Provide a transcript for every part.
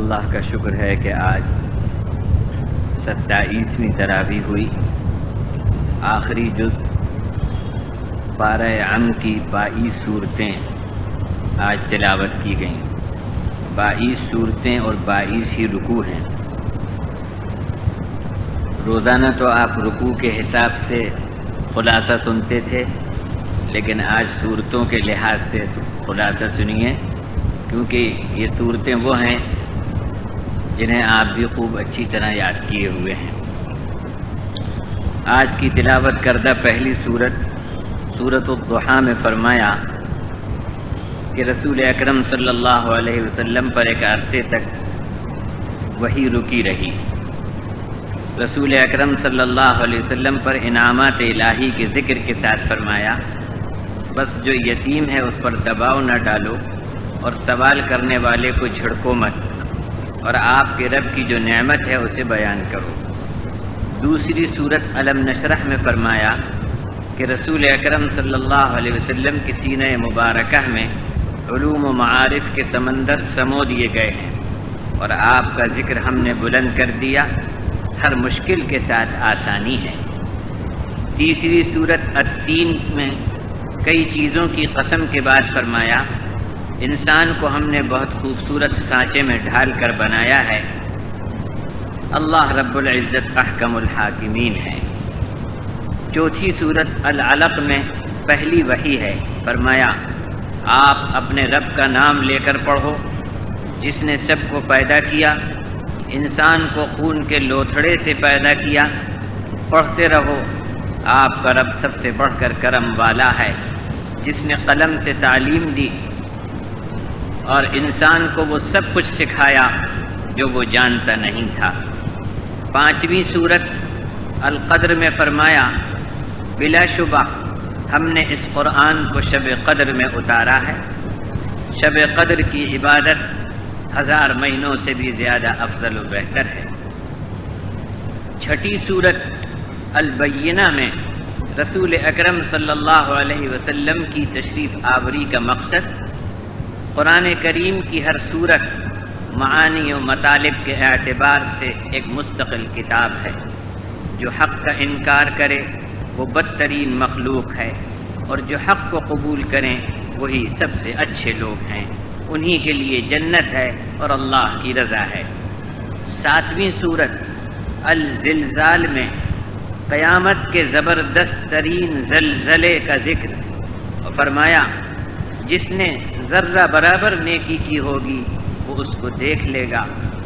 اللہ کا شکر ہے کہ آج 27ویں تراویح ہوئی. آخری جز پارہ عم کی 22 صورتیں آج تلاوت کی گئیں. 22 صورتیں اور 22 ہی رکوع ہیں. روزانہ تو آپ رکوع کے حساب سے خلاصہ سنتے تھے، لیکن آج صورتوں کے لحاظ سے خلاصہ سنیے، کیونکہ یہ صورتیں وہ ہیں جنہیں آپ بھی خوب اچھی طرح یاد کیے ہوئے ہیں. آج کی تلاوت کردہ پہلی سورۃ الضحیٰ میں فرمایا کہ رسول اکرم صلی اللہ علیہ وسلم پر ایک عرصے تک وحی رکی رہی. رسول اکرم صلی اللہ علیہ وسلم پر انعامات الہی کے ذکر کے ساتھ فرمایا، بس جو یتیم ہے اس پر دباؤ نہ ڈالو اور سوال کرنے والے کو جھڑکو مت، اور آپ کے رب کی جو نعمت ہے اسے بیان کرو. دوسری سورت علم نشرح میں فرمایا کہ رسول اکرم صلی اللہ علیہ وسلم کی سینہ مبارکہ میں علوم و معارف کے سمندر سمو دیے گئے ہیں، اور آپ کا ذکر ہم نے بلند کر دیا، ہر مشکل کے ساتھ آسانی ہے. تیسری سورت التین میں کئی چیزوں کی قسم کے بعد فرمایا، انسان کو ہم نے بہت خوبصورت سانچے میں ڈھال کر بنایا ہے، اللہ رب العزت احکم الحاکمین ہے. چوتھی سورت العلق میں پہلی وحی ہے. فرمایا، آپ اپنے رب کا نام لے کر پڑھو جس نے سب کو پیدا کیا، انسان کو خون کے لوتھڑے سے پیدا کیا. پڑھتے رہو، آپ کا رب سب سے بڑھ کر کرم والا ہے، جس نے قلم سے تعلیم دی اور انسان کو وہ سب کچھ سکھایا جو وہ جانتا نہیں تھا. پانچویں سورت القدر میں فرمایا، بلا شبہ ہم نے اس قرآن کو شب قدر میں اتارا ہے. شب قدر کی عبادت 1000 مہینوں سے بھی زیادہ افضل و بہتر ہے. چھٹی سورت البینہ میں رسول اکرم صلی اللہ علیہ وسلم کی تشریف آوری کا مقصد قرآن کریم کی ہر سورت معانی و مطالب کے اعتبار سے ایک مستقل کتاب ہے. جو حق کا انکار کرے وہ بدترین مخلوق ہے، اور جو حق کو قبول کریں وہی سب سے اچھے لوگ ہیں، انہی کے لیے جنت ہے اور اللہ کی رضا ہے. ساتویں سورت الزلزال میں قیامت کے زبردست ترین زلزلے کا ذکر، اور فرمایا، جس نے ذرہ برابر نیکی کی ہوگی وہ اس کو دیکھ لے گا،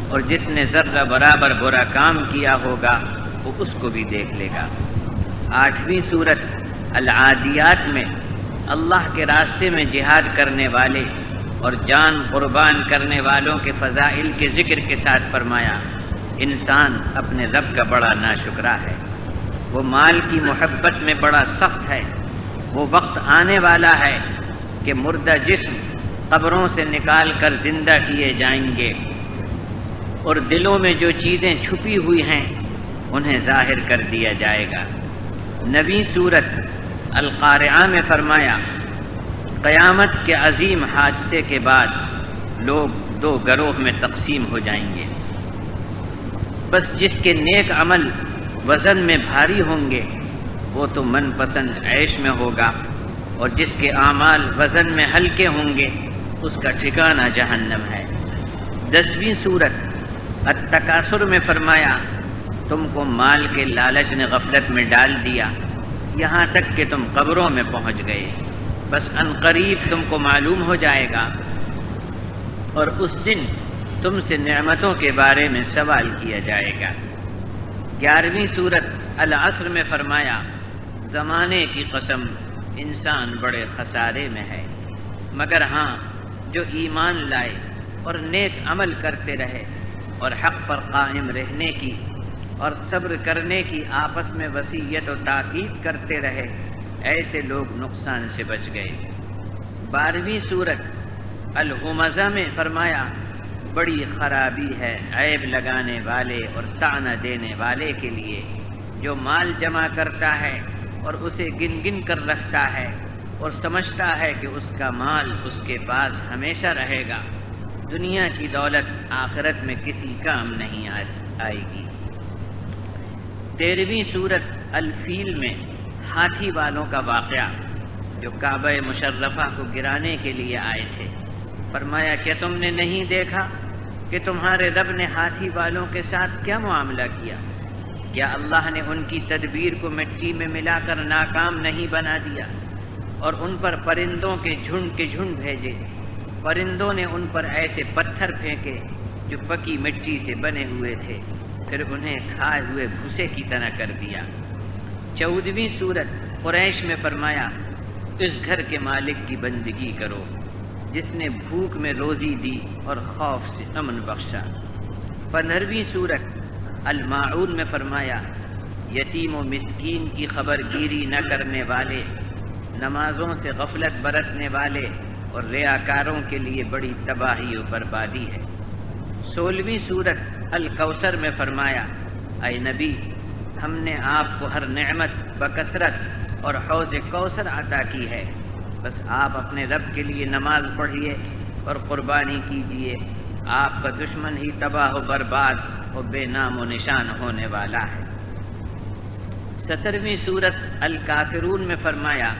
اور جس نے ذرہ برابر برا کام کیا ہوگا وہ اس کو بھی دیکھ لے گا. آٹھویں سورت العادیات میں اللہ کے راستے میں جہاد کرنے والے اور جان قربان کرنے والوں کے فضائل کے ذکر کے ساتھ فرمایا، انسان اپنے رب کا بڑا ناشکرا ہے، وہ مال کی محبت میں بڑا سخت ہے. وہ وقت آنے والا ہے کہ مردہ جسم قبروں سے نکال کر زندہ کیے جائیں گے، اور دلوں میں جو چیزیں چھپی ہوئی ہیں انہیں ظاہر کر دیا جائے گا. 9ویں سورت القارعہ میں فرمایا، قیامت کے عظیم حادثے کے بعد لوگ 2 گروہ میں تقسیم ہو جائیں گے. بس جس کے نیک عمل وزن میں بھاری ہوں گے وہ تو من پسند عیش میں ہوگا، اور جس کے اعمال وزن میں ہلکے ہوں گے اس کا ٹھکانہ جہنم ہے. 10ویں سورت التکاثر میں فرمایا، تم کو مال کے لالچ نے غفلت میں ڈال دیا یہاں تک کہ تم قبروں میں پہنچ گئے. بس عنقریب تم کو معلوم ہو جائے گا، اور اس دن تم سے نعمتوں کے بارے میں سوال کیا جائے گا. 11ویں سورت العصر میں فرمایا، زمانے کی قسم انسان بڑے خسارے میں ہے، مگر ہاں جو ایمان لائے اور نیک عمل کرتے رہے اور حق پر قائم رہنے کی اور صبر کرنے کی آپس میں وصیت و تاکید کرتے رہے، ایسے لوگ نقصان سے بچ گئے. 12ویں سورت الہمزہ میں فرمایا، بڑی خرابی ہے عیب لگانے والے اور طعنہ دینے والے کے لیے جو مال جمع کرتا ہے اور اسے گن گن کر رکھتا ہے اور سمجھتا ہے کہ اس کا مال اس کے پاس ہمیشہ رہے گا، دنیا کی دولت آخرت میں کسی کام نہیں آئے گی۔ 13ویں سورت الفیل میں ہاتھی والوں کا واقعہ جو کعبہ مشرفہ کو گرانے کے لیے آئے تھے، فرمایا کہ تم نے نہیں دیکھا کہ تمہارے رب نے ہاتھی والوں کے ساتھ کیا معاملہ کیا؟ کیا اللہ نے ان کی تدبیر کو مٹی میں ملا کر ناکام نہیں بنا دیا اور ان پر پرندوں کے جھنڈ بھیجے؟ پرندوں نے ان پر ایسے پتھر پھینکے جو پکی مٹی سے بنے ہوئے تھے، پھر انہیں کھائے ہوئے بھوسے کی طرح کر دیا۔ 14ویں سورت قریش میں فرمایا اس گھر کے مالک کی بندگی کرو جس نے بھوک میں روزی دی اور خوف سے امن بخشا۔ 15ویں سورت الماعون میں فرمایا یتیم و مسکین کی خبر گیری نہ کرنے والے، نمازوں سے غفلت برتنے والے اور ریاکاروں کے لیے بڑی تباہی و بربادی ہے۔ 16ویں سورت الکوثر میں فرمایا اے نبی، ہم نے آپ کو ہر نعمت بکثرت اور حوض کوثر عطا کی ہے، بس آپ اپنے رب کے لیے نماز پڑھیے اور قربانی کیجیے، آپ کا دشمن ہی تباہ و برباد اور بے نام و نشان ہونے والا ہے۔ 17ویں سورت الکافرون میں فرمایا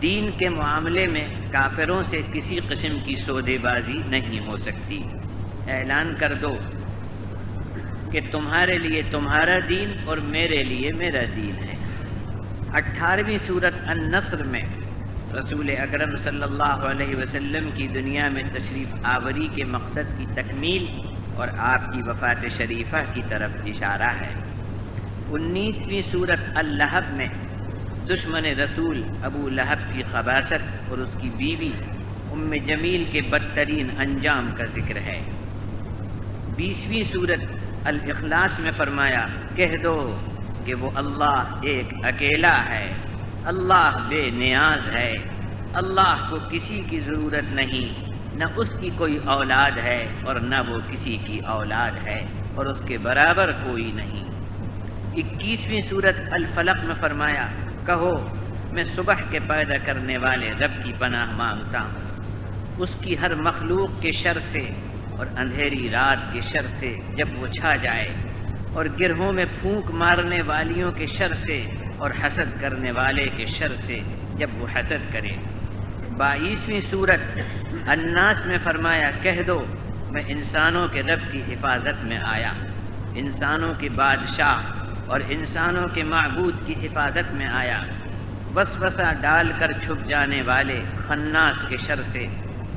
دین کے معاملے میں کافروں سے کسی قسم کی سودے بازی نہیں ہو سکتی، اعلان کر دو کہ تمہارے لیے تمہارا دین اور میرے لیے میرا دین ہے۔ 18ویں سورت النصر میں رسول اکرم صلی اللہ علیہ وسلم کی دنیا میں تشریف آوری کے مقصد کی تکمیل اور آپ کی وفات شریفہ کی طرف اشارہ ہے۔ 19ویں سورت اللہب میں دشمن رسول ابو لہب کی خباثت اور اس کی بیوی ام جمیل کے بدترین انجام کا ذکر ہے۔ 20ویں سورت الاخلاص میں فرمایا کہہ دو کہ وہ اللہ ایک اکیلا ہے، اللہ بے نیاز ہے، اللہ کو کسی کی ضرورت نہیں، نہ اس کی کوئی اولاد ہے اور نہ وہ کسی کی اولاد ہے اور اس کے برابر کوئی نہیں۔ 21ویں سورت الفلق میں فرمایا کہو میں صبح کے پیدا کرنے والے رب کی پناہ مانگتا ہوں، اس کی ہر مخلوق کے شر سے اور اندھیری رات کے شر سے جب وہ چھا جائے، اور گرہوں میں پھونک مارنے والیوں کے شر سے اور حسد کرنے والے کے شر سے جب وہ حسد کرے۔ 22ویں سورت الناس میں فرمایا کہہ دو میں انسانوں کے رب کی حفاظت میں آیا، انسانوں کے بادشاہ اور انسانوں کے معبود کی حفاظت میں آیا، وسوسہ ڈال کر چھپ جانے والے خناس کے شر سے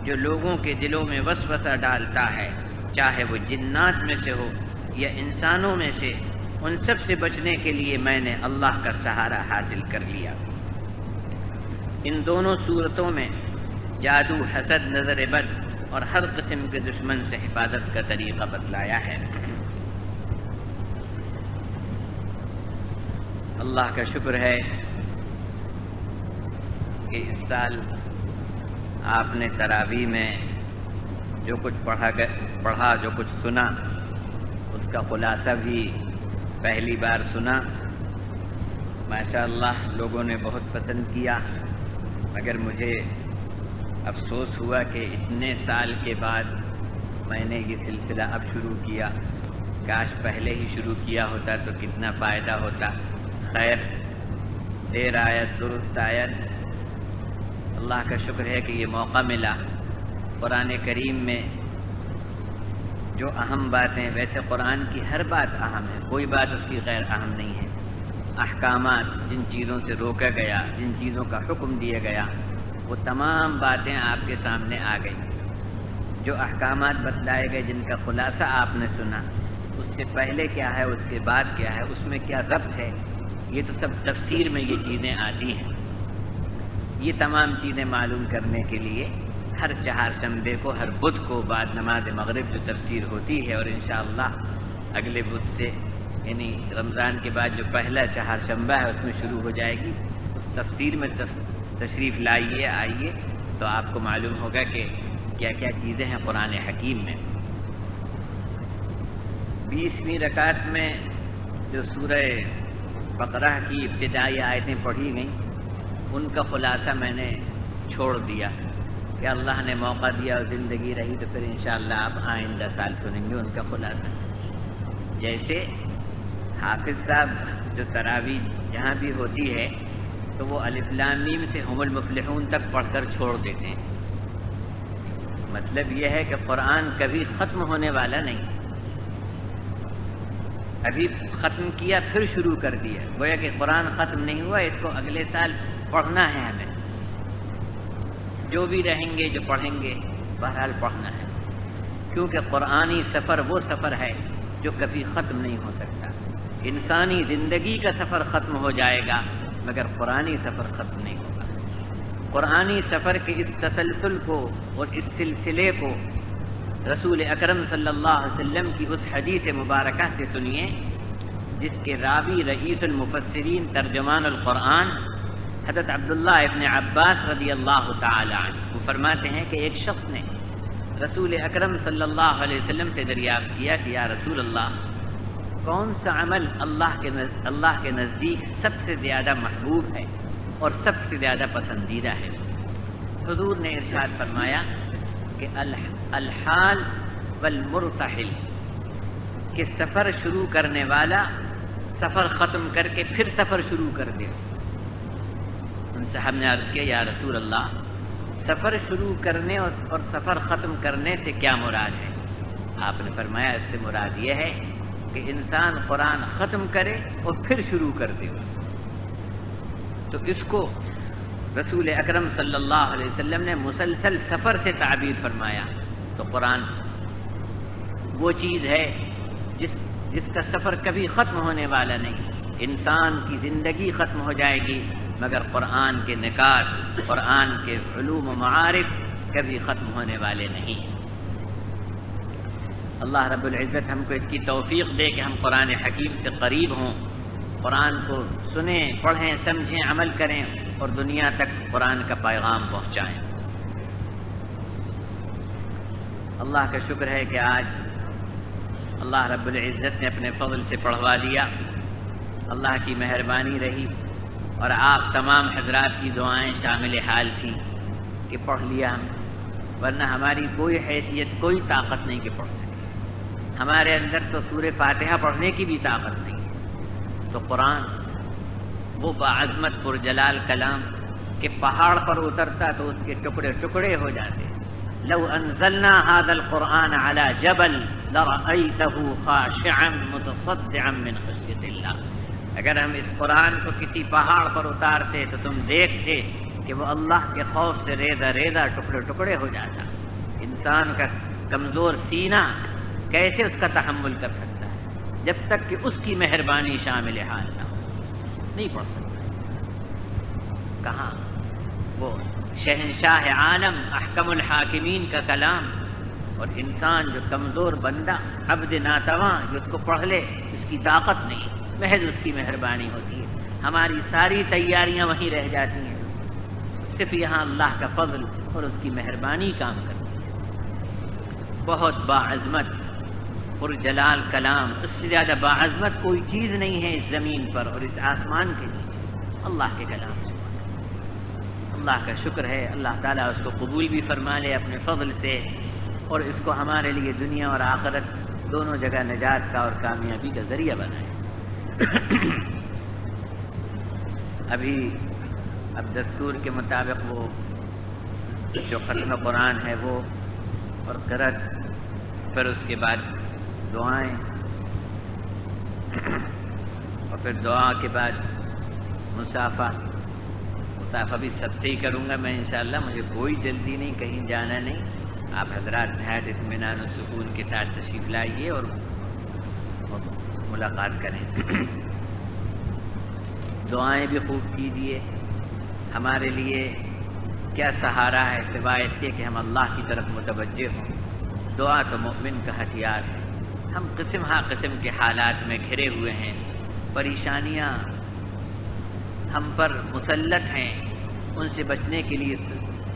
جو لوگوں کے دلوں میں وسوسہ ڈالتا ہے، چاہے وہ جنات میں سے ہو یا انسانوں میں سے، ان سب سے بچنے کے لیے میں نے اللہ کا سہارا حاصل کر لیا۔ ان دونوں صورتوں میں جادو، حسد، نظر بد اور ہر قسم کے دشمن سے حفاظت کا طریقہ بتلایا ہے۔ اللہ کا شکر ہے کہ اس سال آپ نے تراویح میں جو کچھ پڑھا جو کچھ سنا اس کا خلاصہ بھی پہلی بار سنا۔ ماشاءاللہ لوگوں نے بہت پسند کیا، مگر مجھے افسوس ہوا کہ اتنے سال کے بعد میں نے یہ سلسلہ اب شروع کیا، کاش پہلے ہی شروع کیا ہوتا تو کتنا فائدہ ہوتا۔ خیر، دیر آیت درست آیت، اللہ کا شکر ہے کہ یہ موقع ملا۔ قرآن کریم میں جو اہم باتیں، ویسے قرآن کی ہر بات اہم ہے، کوئی بات اس کی غیر اہم نہیں ہے۔ احکامات، جن چیزوں سے روکا گیا، جن چیزوں کا حکم دیا گیا، وہ تمام باتیں آپ کے سامنے آ گئی۔ جو احکامات بتلائے گئے، جن کا خلاصہ آپ نے سنا، اس سے پہلے کیا ہے، اس کے بعد کیا ہے، اس میں کیا ربط ہے، یہ تو سب تفسیر میں یہ چیزیں آتی ہیں۔ یہ تمام چیزیں معلوم کرنے کے لیے ہر چہارشنبے کو، ہر بدھ کو بعد نماز مغرب جو تفسیر ہوتی ہے، اور انشاءاللہ اگلے بدھ سے یعنی رمضان کے بعد جو پہلا چہارشنبہ ہے اس میں شروع ہو جائے گی، اس تفسیر میں تشریف لائیے، آئیے، تو آپ کو معلوم ہوگا کہ کیا کیا چیزیں ہیں قرآن حکیم میں۔ 20ویں رکعت میں جو سورہ بقرہ کی ابتدائی آیتیں پڑھی گئیں، ان کا خلاصہ میں نے چھوڑ دیا، کہ اللہ نے موقع دیا اور زندگی رہی تو پھر انشاءاللہ آپ آئندہ سال سنیں گے ان کا خلاصہ. جیسے حافظ صاحب جو تراویح جہاں بھی ہوتی ہے تو وہ الف لام میم سے ہم المفلحون تک پڑھ کر چھوڑ دیتے ہیں. مطلب یہ ہے کہ قرآن کبھی ختم ہونے والا نہیں. ابھی ختم کیا پھر شروع کر دیا، گویا کہ قرآن ختم نہیں ہوا، اس کو اگلے سال پڑھنا ہے ہمیں. جو بھی رہیں گے جو پڑھیں گے بہرحال پڑھنا ہے، کیونکہ قرآنی سفر وہ سفر ہے جو کبھی ختم نہیں ہو سکتا. انسانی زندگی کا سفر ختم ہو جائے گا مگر قرآنی سفر ختم نہیں ہوگا. قرآنی سفر کے اس تسلسل کو اور اس سلسلے کو رسول اکرم صلی اللہ علیہ وسلم کی اس حدیث مبارکہ سے سنیے جس کے راوی رئیس المفسرین ترجمان القرآن حضرت عبداللہ ابن عباس رضی اللہ تعالی عنہ. وہ فرماتے ہیں کہ ایک شخص نے رسول اکرم صلی اللہ علیہ وسلم سے دریافت کیا کہ یا رسول اللہ، کون سا عمل اللہ کے نزدیک سب سے زیادہ محبوب ہے اور سب سے زیادہ پسندیدہ ہے؟ حضور نے ارشاد فرمایا کہ الحال والمرتحل، کہ سفر شروع کرنے والا سفر ختم کر کے پھر سفر شروع کر دے. ان صاحب نے عرض کیا یا رسول اللہ، سفر شروع کرنے اور سفر ختم کرنے سے کیا مراد ہے؟ آپ نے فرمایا اس سے مراد یہ ہے کہ انسان قرآن ختم کرے اور پھر شروع کر دے. تو اس کو رسول اکرم صلی اللہ علیہ وسلم نے مسلسل سفر سے تعبیر فرمایا. تو قرآن وہ چیز ہے جس کا سفر کبھی ختم ہونے والا نہیں. انسان کی زندگی ختم ہو جائے گی مگر قرآن کے نکات، قرآن کے علوم و معارف کبھی ختم ہونے والے نہیں. اللہ رب العزت ہم کو اس کی توفیق دے کہ ہم قرآن حکیم سے قریب ہوں، قرآن کو سنیں، پڑھیں، سمجھیں، عمل کریں اور دنیا تک قرآن کا پیغام پہنچائیں. اللہ کا شکر ہے کہ آج اللہ رب العزت نے اپنے فضل سے پڑھوا دیا. اللہ کی مہربانی رہی اور آپ تمام حضرات کی دعائیں شامل حال تھیں کہ پڑھ لیا ہم، ورنہ ہماری کوئی حیثیت، کوئی طاقت نہیں کہ پڑھ سکے. ہمارے اندر تو سورہ فاتحہ پڑھنے کی بھی طاقت نہیں. تو قرآن وہ باعظمت پرجلال کلام کہ پہاڑ پر اترتا تو اس کے ٹکڑے ٹکڑے ہو جاتے. لو انزلنا هذا القرآن على جبل لرأيته خاشعا متصدعا من خشية الله. اگر ہم اس قرآن کو کسی پہاڑ پر اتارتے تو تم دیکھتے کہ وہ اللہ کے خوف سے ریزہ ریزہ ٹکڑے ٹکڑے ہو جاتا. انسان کا کمزور سینہ کیسے اس کا تحمل کر سکتا ہے جب تک کہ اس کی مہربانی شامل حال نہ ہو؟ نہیں پڑھ سکتا. کہاں وہ شہنشاہ عالم احکم الحاکمین کا کلام، اور انسان جو کمزور بندہ عبد ناتواں جو اس کو پڑھ لے اس کی طاقت نہیں، محض اس کی مہربانی ہوتی ہے. ہماری ساری تیاریاں وہیں رہ جاتی ہیں، صرف یہاں اللہ کا فضل اور اس کی مہربانی کام کرتی ہے. بہت باعظمت پرجلال کلام، اس سے زیادہ باعظمت کوئی چیز نہیں ہے اس زمین پر اور اس آسمان کے نیچے، اللہ کے کلام. اللہ کا شکر ہے اللہ تعالیٰ اس کو قبول بھی فرما لے اپنے فضل سے، اور اس کو ہمارے لیے دنیا اور آخرت دونوں جگہ نجات کا اور کامیابی کا ذریعہ بنائے. اب دستور کے مطابق وہ جو ختم قرآن ہے وہ اور قرأت، پھر اس کے بعد دعائیں، اور پھر دعا کے بعد مصافحہ بھی سب سے ہی کروں گا میں انشاءاللہ. مجھے کوئی جلدی نہیں، کہیں جانا نہیں. آپ حضرات نہایت اطمینان و سکون کے ساتھ تشریف لائیے اور ملاقات کریں. دعائیں بھی خوب کیجیے. ہمارے لیے کیا سہارا ہے سوائے اس کے کہ ہم اللہ کی طرف متوجہ ہوں. دعا تو مومن کا ہتھیار ہے. ہم قسم ہا قسم کے حالات میں گھرے ہوئے ہیں، پریشانیاں ہم پر مسلط ہیں. ان سے بچنے کے لیے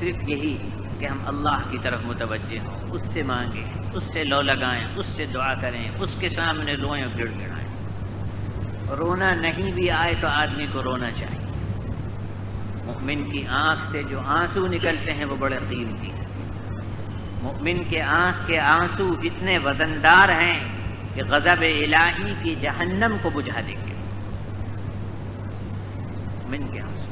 صرف یہی کہ ہم اللہ کی طرف متوجہ ہوں، اس سے مانگیں، اس سے لو لگائیں، اس سے دعا کریں، اس کے سامنے روئیں اور گڑ گڑائیں. رونا نہیں بھی آئے تو آدمی کو رونا چاہیے. مومن کی آنکھ سے جو آنسو نکلتے ہیں وہ بڑے قیمتی ہیں. مومن کے آنکھ کے آنسو اتنے وزندار ہیں کہ غضب الہی کی جہنم کو بجھا دیں گے. مومن کے آنسو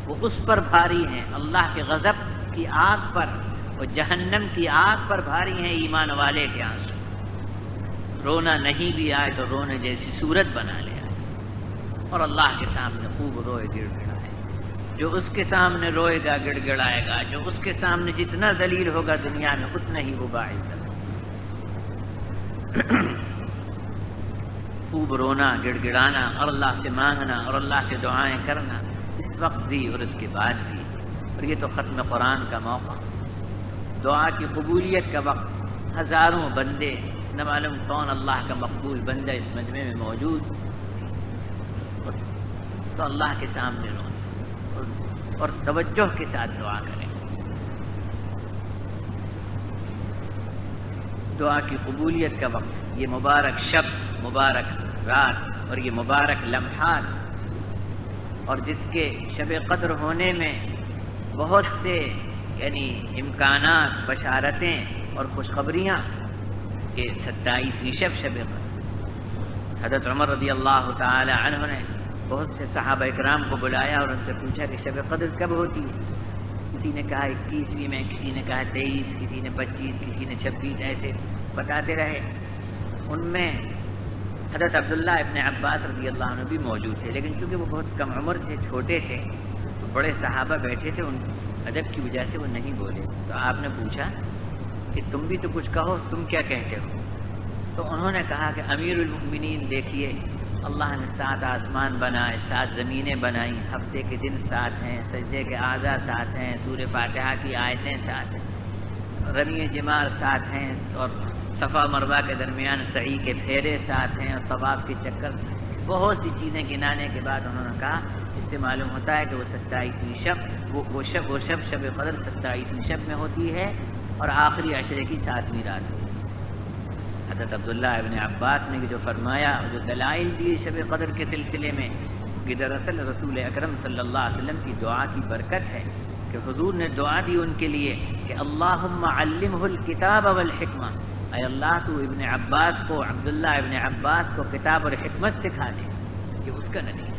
وہ اس پر بھاری ہیں، اللہ کے غضب کی آگ پر، وہ جہنم کی آگ پر بھاری ہیں ایمان والے کے آنسو. رونا نہیں بھی آئے تو رونے جیسی صورت بنا لے آئے اور اللہ کے سامنے خوب روئے گڑ گڑائے. جو اس کے سامنے روئے گا گڑ گڑائے گا، جو اس کے سامنے جتنا ذلیل ہوگا دنیا میں اتنا ہی وہ باعث ہے. خوب رونا، گڑ گڑانا اور اللہ سے مانگنا اور اللہ سے دعائیں کرنا اس وقت بھی اور اس کے بعد بھی. اور یہ تو ختم قرآن کا موقع، دعا کی قبولیت کا وقت. ہزاروں بندے، نہ معلوم کون اللہ کا مقبول بندہ اس مجمع میں موجود، تو اللہ کے سامنے رو اور توجہ کے ساتھ دعا کریں. دعا کی قبولیت کا وقت، یہ مبارک شب، مبارک رات اور یہ مبارک لمحات، اور جس کے شب قدر ہونے میں بہت سے امکانات، بشارتیں اور خوشخبریاں کہ 27ویں شب قدر. حضرت عمر رضی اللہ تعالی عنہ نے بہت سے صحابہ اکرام کو بلایا اور ان سے پوچھا کہ شب قدر کب ہوتی ہے؟ کسی نے کہا 21ویں میں، کسی نے کہا 23، کسی نے 25، کسی نے 26، ایسے بتاتے رہے. ان میں حضرت عبداللہ ابن عباس رضی اللہ عنہ بھی موجود تھے، لیکن چونکہ وہ بہت کم عمر تھے، چھوٹے تھے، تو بڑے صحابہ بیٹھے تھے، ان ادب کی وجہ سے وہ نہیں بولے. تو آپ نے پوچھا کہ تم بھی تو کچھ کہو، تم کیا کہتے ہو؟ تو انہوں نے کہا کہ امیر المؤمنین دیکھیے، اللہ نے 7 آسمان بنائے، 7 زمینیں بنائیں، ہفتے کے دن 7 ہیں، سجدے کے اعضاء 7 ہیں، سورہ فاتحہ کی آیتیں 7 ہیں، رمی جمار 7 ہیں، اور صفا مروہ کے درمیان سعی کے پھیرے 7 ہیں، اور طواف کے چکر. بہت سی چیزیں گنانے کے بعد انہوں نے کہا اس سے معلوم ہوتا ہے کہ وہ 27ویں شب، وہ شب شب قدر 27ویں شب میں ہوتی ہے اور آخری عشرے کی 7ویں رات ہوتی ہے. حضرت عبداللہ ابن عباس نے جو فرمایا، جو دلائل دیے شب قدر کے سلسلے میں، کہ دراصل رسول اکرم صلی اللہ علیہ وسلم کی دعا کی برکت ہے کہ حضور نے دعا دی ان کے لیے کہ اللہم علمہ الکتاب والحکمہ، اے اللہ تو ابن عباس کو، عبداللہ ابن عباس کو کتاب اور حکمت سکھا دے. یہ اس کا نتیجہ.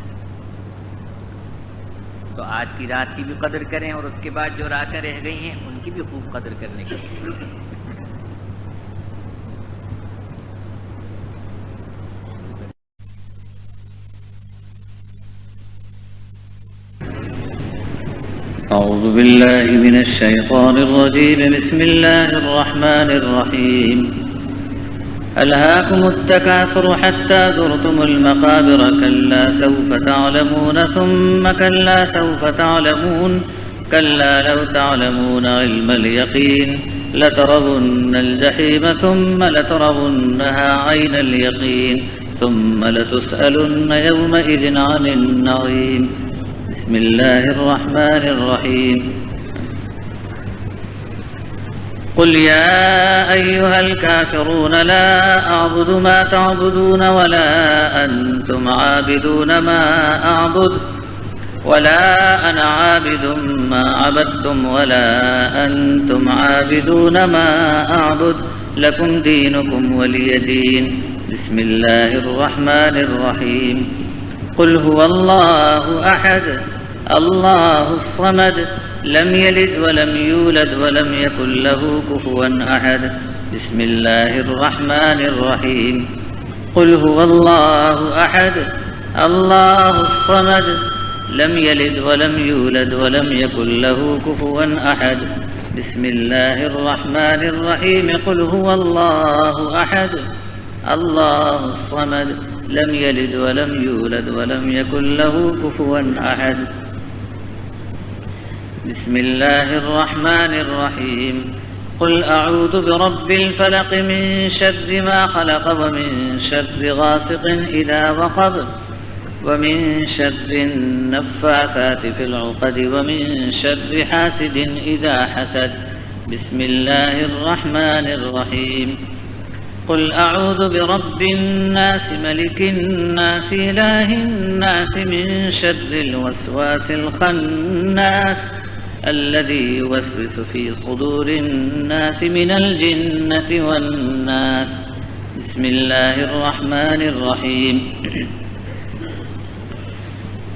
تو آج کی رات کی بھی قدر کریں اور اس کے بعد جو راتیں رہ گئی ہیں ان کی بھی خوب قدر کرنے کی. أعوذ بالله من الشيطان الرجيم. بسم الله الرحمن الرحيم. ألهاكم التكاثر حتى زرتم المقابر كلا سوف تعلمون ثم كلا سوف تعلمون كلا لو تعلمون علم اليقين لترون الجحيم ثم لترونها عين اليقين ثم لتسألن يومئذ عن النعيم. بسم الله الرحمن الرحيم. قل يا أيها الكافرون لا أعبد ما تعبدون ولا أنتم عابدون ما أعبد ولا أنا عابد ما عبدتم ولا أنتم عابدون ما أعبد لكم دينكم ولي دين. بسم الله الرحمن الرحيم. قل هو الله أحد الله الصمد لم يلد ولم يولد ولم يكن له كفوا أحد. بسم الله الرحمن الرحيم. قل هو الله أحد الله الصمد لم يلد ولم يولد ولم يكن له كفوا أحد. بسم الله الرحمن الرحيم. قل هو الله أحد الله الصمد لم يلد ولم يولد ولم يكن له كفوا أحد. بسم الله الرحمن الرحيم. قل أعوذ برب الفلق من شر ما خلق ومن شر غاسق إذا وقب ومن شر النفاثات في العقد ومن شر حاسد إذا حسد. بسم الله الرحمن الرحيم. قل أعوذ برب الناس ملك الناس إله الناس من شر الوسواس الخناس الذي يوسوس في صدور الناس من الجنة والناس بسم الله الرحمن الرحيم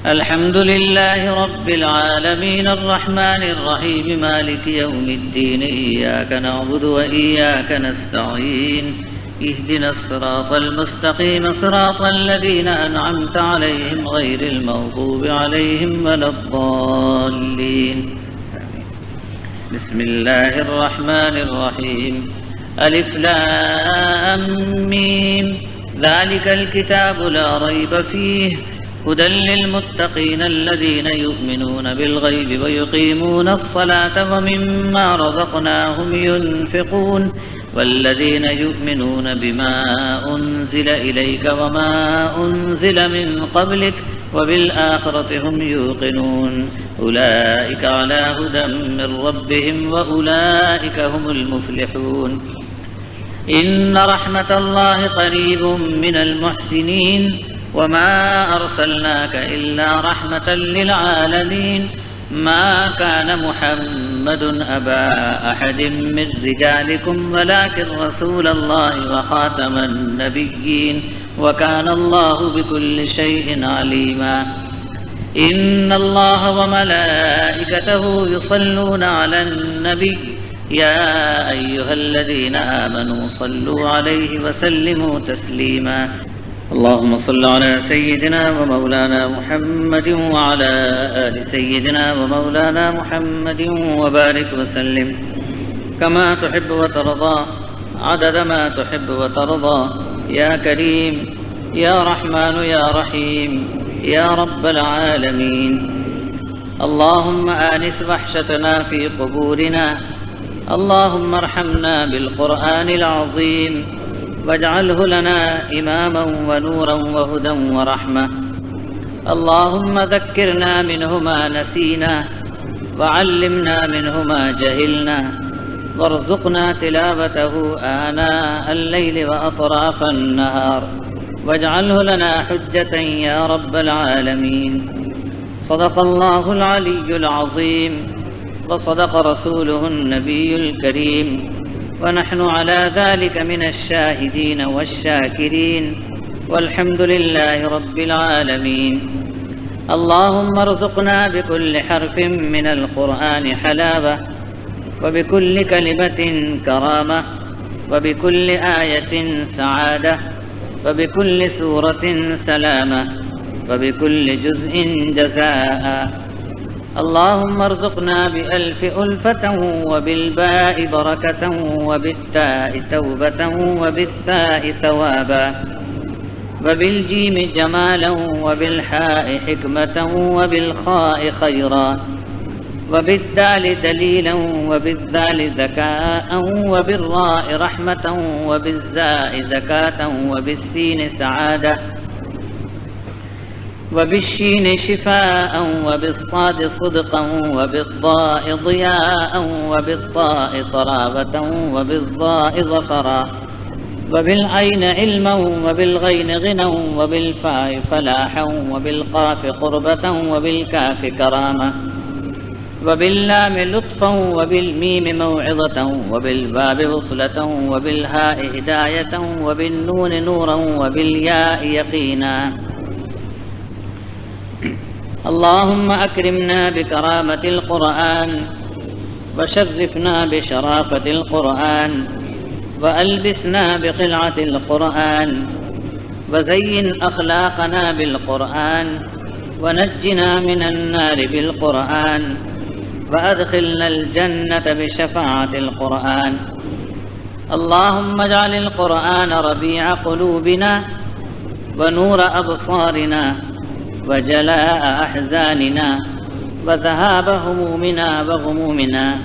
الحمد لله رب العالمين الرحمن الرحيم مالك يوم الدين إياك نعبد وإياك نستعين اهدنا الصراط المستقيم صراط الذين أنعمت عليهم غير المغضوب عليهم ولا الضالين بسم الله الرحمن الرحيم ألف لام ميم ذلك الكتاب لا ريب فيه هدى للمتقين الذين يؤمنون بالغيب ويقيمون الصلاة ومما رزقناهم ينفقون والذين يؤمنون بما أنزل إليك وما أنزل من قبلك وبالآخرة هم يوقنون أولئك على هدى من ربهم وأولئك هم المفلحون إن رحمة الله قريب من المحسنين وما أرسلناك إلا رحمة للعالمين ما كان محمد أبا أحد من رجالكم ولكن رسول الله وخاتم النبيين وكان الله بكل شيء عليما إن الله وملائكته يصلون على النبي يا أيها الذين آمنوا صلوا عليه وسلموا تسليما اللهم صل على سيدنا ومولانا محمد وعلى آل سيدنا ومولانا محمد وبارك وسلم كما تحب وترضى عدد ما تحب وترضى يا كريم يا رحمن يا رحيم يا رب العالمين اللهم آنس وحشتنا في قبورنا اللهم ارحمنا بالقرآن العظيم واجعله لنا إماما ونورا وهدى ورحمة اللهم ذكرنا منه ما نسينا وعلمنا منه ما جهلنا وارزقنا تلاوته آناء الليل وأطراف النهار واجعله لنا حجة يا رب العالمين صدق الله العلي العظيم وصدق رسوله النبي الكريم ونحن على ذلك من الشاهدين والشاكرين والحمد لله رب العالمين اللهم ارزقنا بكل حرف من القرآن حلاوة وبكل كلمة كرامة وبكل آية سعادة وبكل سورة سلامة وبكل جزء جزاء اللهم ارزقنا بألف ألفة وبالباء بركة وبالتاء توبة وبالثاء ثوابا وبالجيم جمالا وبالحاء حكمة وبالخاء خيرا وبالدال دليلا وبالذال ذكاء وبالراء رحمة وبالزاء زكاة وبالسين سعادة وبالشين شفاء وبالصاد صدقا وبالضاء ضياء وبالطاء طرابة وبالضاء ظفرا وبالعين علما وبالغين غنى وبالفاء فلاحا وبالقاف قربة وبالكاف كرامة وباللام لطفا وبالميم موعظة وبالباب وصلة وبالهاء هداية وبالنون نورا وبالياء يقينا اللهم أكرمنا بكرامة القرآن وشرفنا بشرافة القرآن وألبسنا بقلعة القرآن وزين أخلاقنا بالقرآن ونجنا من النار بالقرآن وأدخلنا الجنة بشفاعة القرآن اللهم اجعل القرآن ربيع قلوبنا ونور أبصارنا وجلاء أحزاننا وذهاب همومنا وغمومنا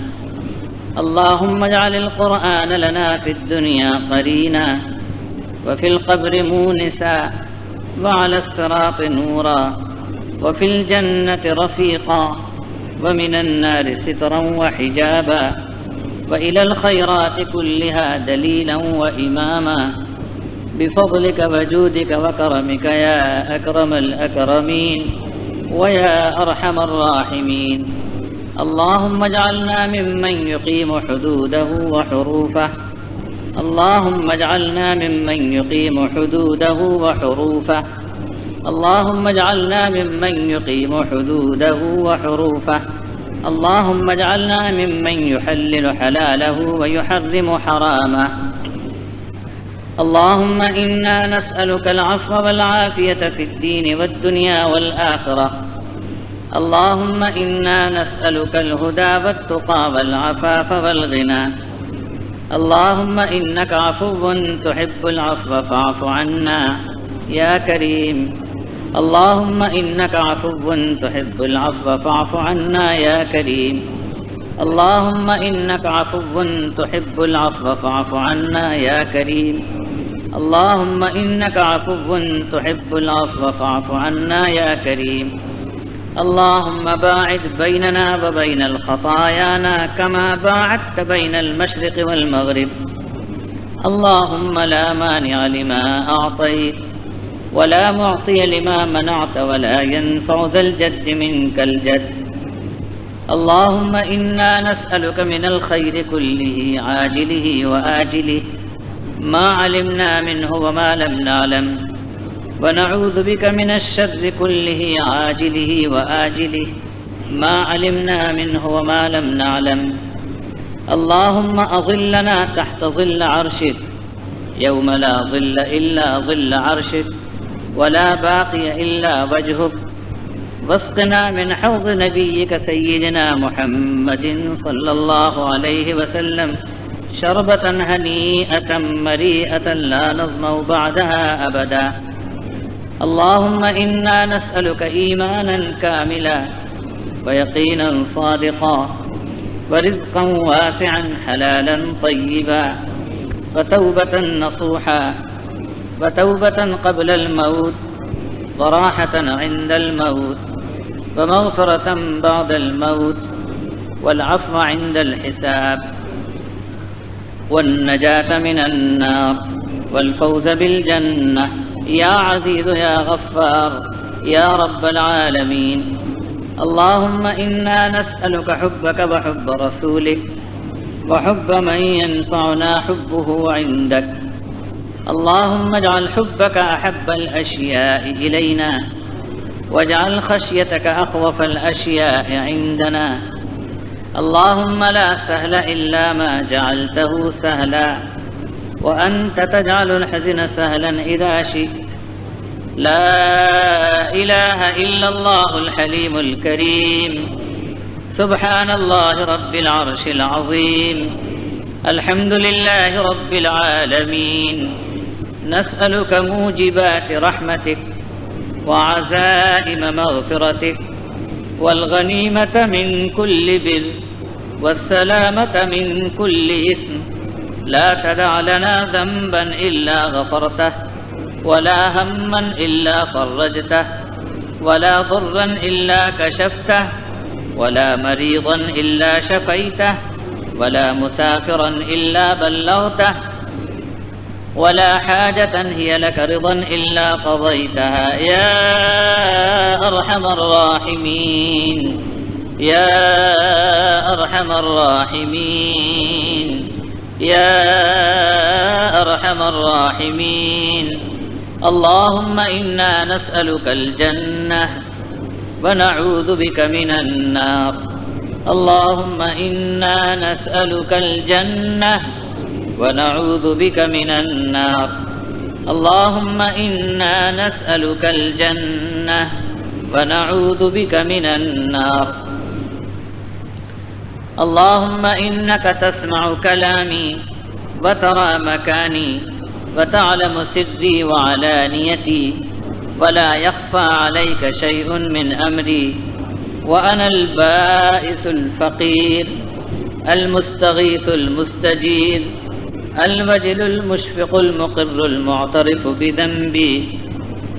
اللهم اجعل القرآن لنا في الدنيا قرينا وفي القبر مونسا وعلى الصراط نورا وفي الجنة رفيقا ومن النار سترا وحجابا وإلى الخيرات كلها دليلا وإماما بفضلك وجودك وكرمك يا أكرم الأكرمين ويا أرحم الراحمين. اللهم اجعلنا ممن يقيم حدوده وحروفه. اللهم اجعلنا ممن يقيم حدوده وحروفه. اللهم اجعلنا ممن يقيم حدوده وحروفه. اللهم اجعلنا ممن يحلل حلاله ويحرم حرامه. اللهم إنا نسألك العفو والعافية في الدين والدنيا والآخرة. اللهم إنا نسألك الهدى والتقى والعفاف والغنى. اللهم إنك عفو تحب العفو فاعف عنا يا كريم. اللهم إنك عفو تحب العفو فاعف عنا يا كريم. اللهم إنك عفو تحب العفو فاعف عنا يا كريم. اللهم إنك عفو تحب العفو فاعف عنا يا كريم. اللهم باعد بيننا وبين الخطايانا كما باعدت بين المشرق والمغرب. اللهم لا مانع لما أعطيت ولا معطي لما منعت ولا ينفع ذا الجد منك الجد. اللهم إنا نسألك من الخير كله عاجله وآجله ما علمنا منه وما لم نعلم، ونعوذ بك من الشر كله عاجله وآجله ما علمنا منه وما لم نعلم. اللهم أظلنا تحت ظل عرشك يوم لا ظل إلا ظل عرشك ولا باقي إلا وجهك، واسقنا من حوض نبيك سيدنا محمد صلى الله عليه وسلم شربة هنيئة مريئة لا نظمأ بعدها أبدا. اللهم إنا نسألك إيمانا كاملا ويقينا صادقا ورزقا واسعا حلالا طيبا وتوبة نصوحا وتوبة قبل الموت وراحة عند الموت ومغفرة بعد الموت والعفو عند الحساب والنجاة من النار والفوز بالجنة يا عزيز يا غفار يا رب العالمين. اللهم إنا نسألك حبك وحب رسولك وحب من ينفعنا حبه عندك. اللهم اجعل حبك أحب الأشياء إلينا واجعل خشيتك أخوف الأشياء عندنا. اللهم لا سهل إلا ما جعلته سهلا وأنت تجعل الحزن سهلا إذا شئت. لا إله إلا الله الحليم الكريم. سبحان الله رب العرش العظيم. الحمد لله رب العالمين. نسألك موجبات رحمتك وعزائم مغفرتك والغنيمة من كل بر والسلامة من كل إثم. لا تدع لنا ذنبا إلا غفرته ولا هما إلا فرجته ولا ضرا إلا كشفته ولا مريضا إلا شفيته ولا مسافرا إلا بلغته ولا حاجة هي لك رضا إلا قضيتها يا أرحم الراحمين يا أرحم الراحمين يا أرحم الراحمين. اللهم إنا نسألك الجنة ونعوذ بك من النار. اللهم إنا نسألك الجنة ونعوذ بك من النار. اللهم إنا نسألك الجنة ونعوذ بك من النار. اللهم إنك تسمع كلامي وترى مكاني وتعلم سري وعلانيتي ولا يخفى عليك شيء من أمري، وأنا البائس الفقير المستغيث المستجير الوجل المشفق المقر المعترف بذنبي.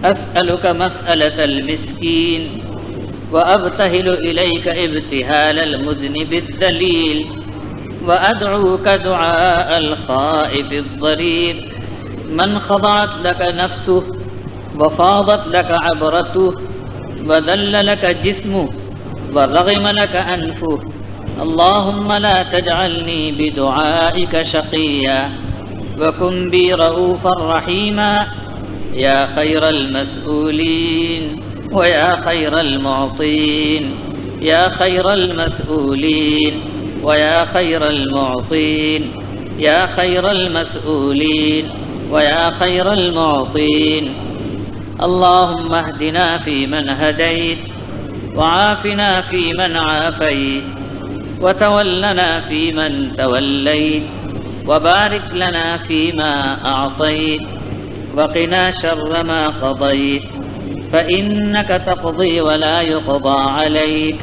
أسألك مسألة المسكين وأبتهل إليك ابتهال المذنب الذليل، وأدعوك دعاء الخائف الضرير من خضعت لك نفسه وفاضت لك عبرته وذل لك جسمه ورغم لك أنفه. اللهم لا تجعلني بدعائك شقيا وكن بي رؤوفا رحيما يا خير المسؤولين ويا خير المعطين، يا خير المسؤولين ويا خير المعطين، يا خير المسؤولين ويا خير المعطين. اللهم اهدنا فيمن هديت وعافنا فيمن عافيت وتولنا فيمن توليت وبارك لنا فيما أعطيت وقنا شر ما قضيت فإنك تقضي ولا يقضى عليك،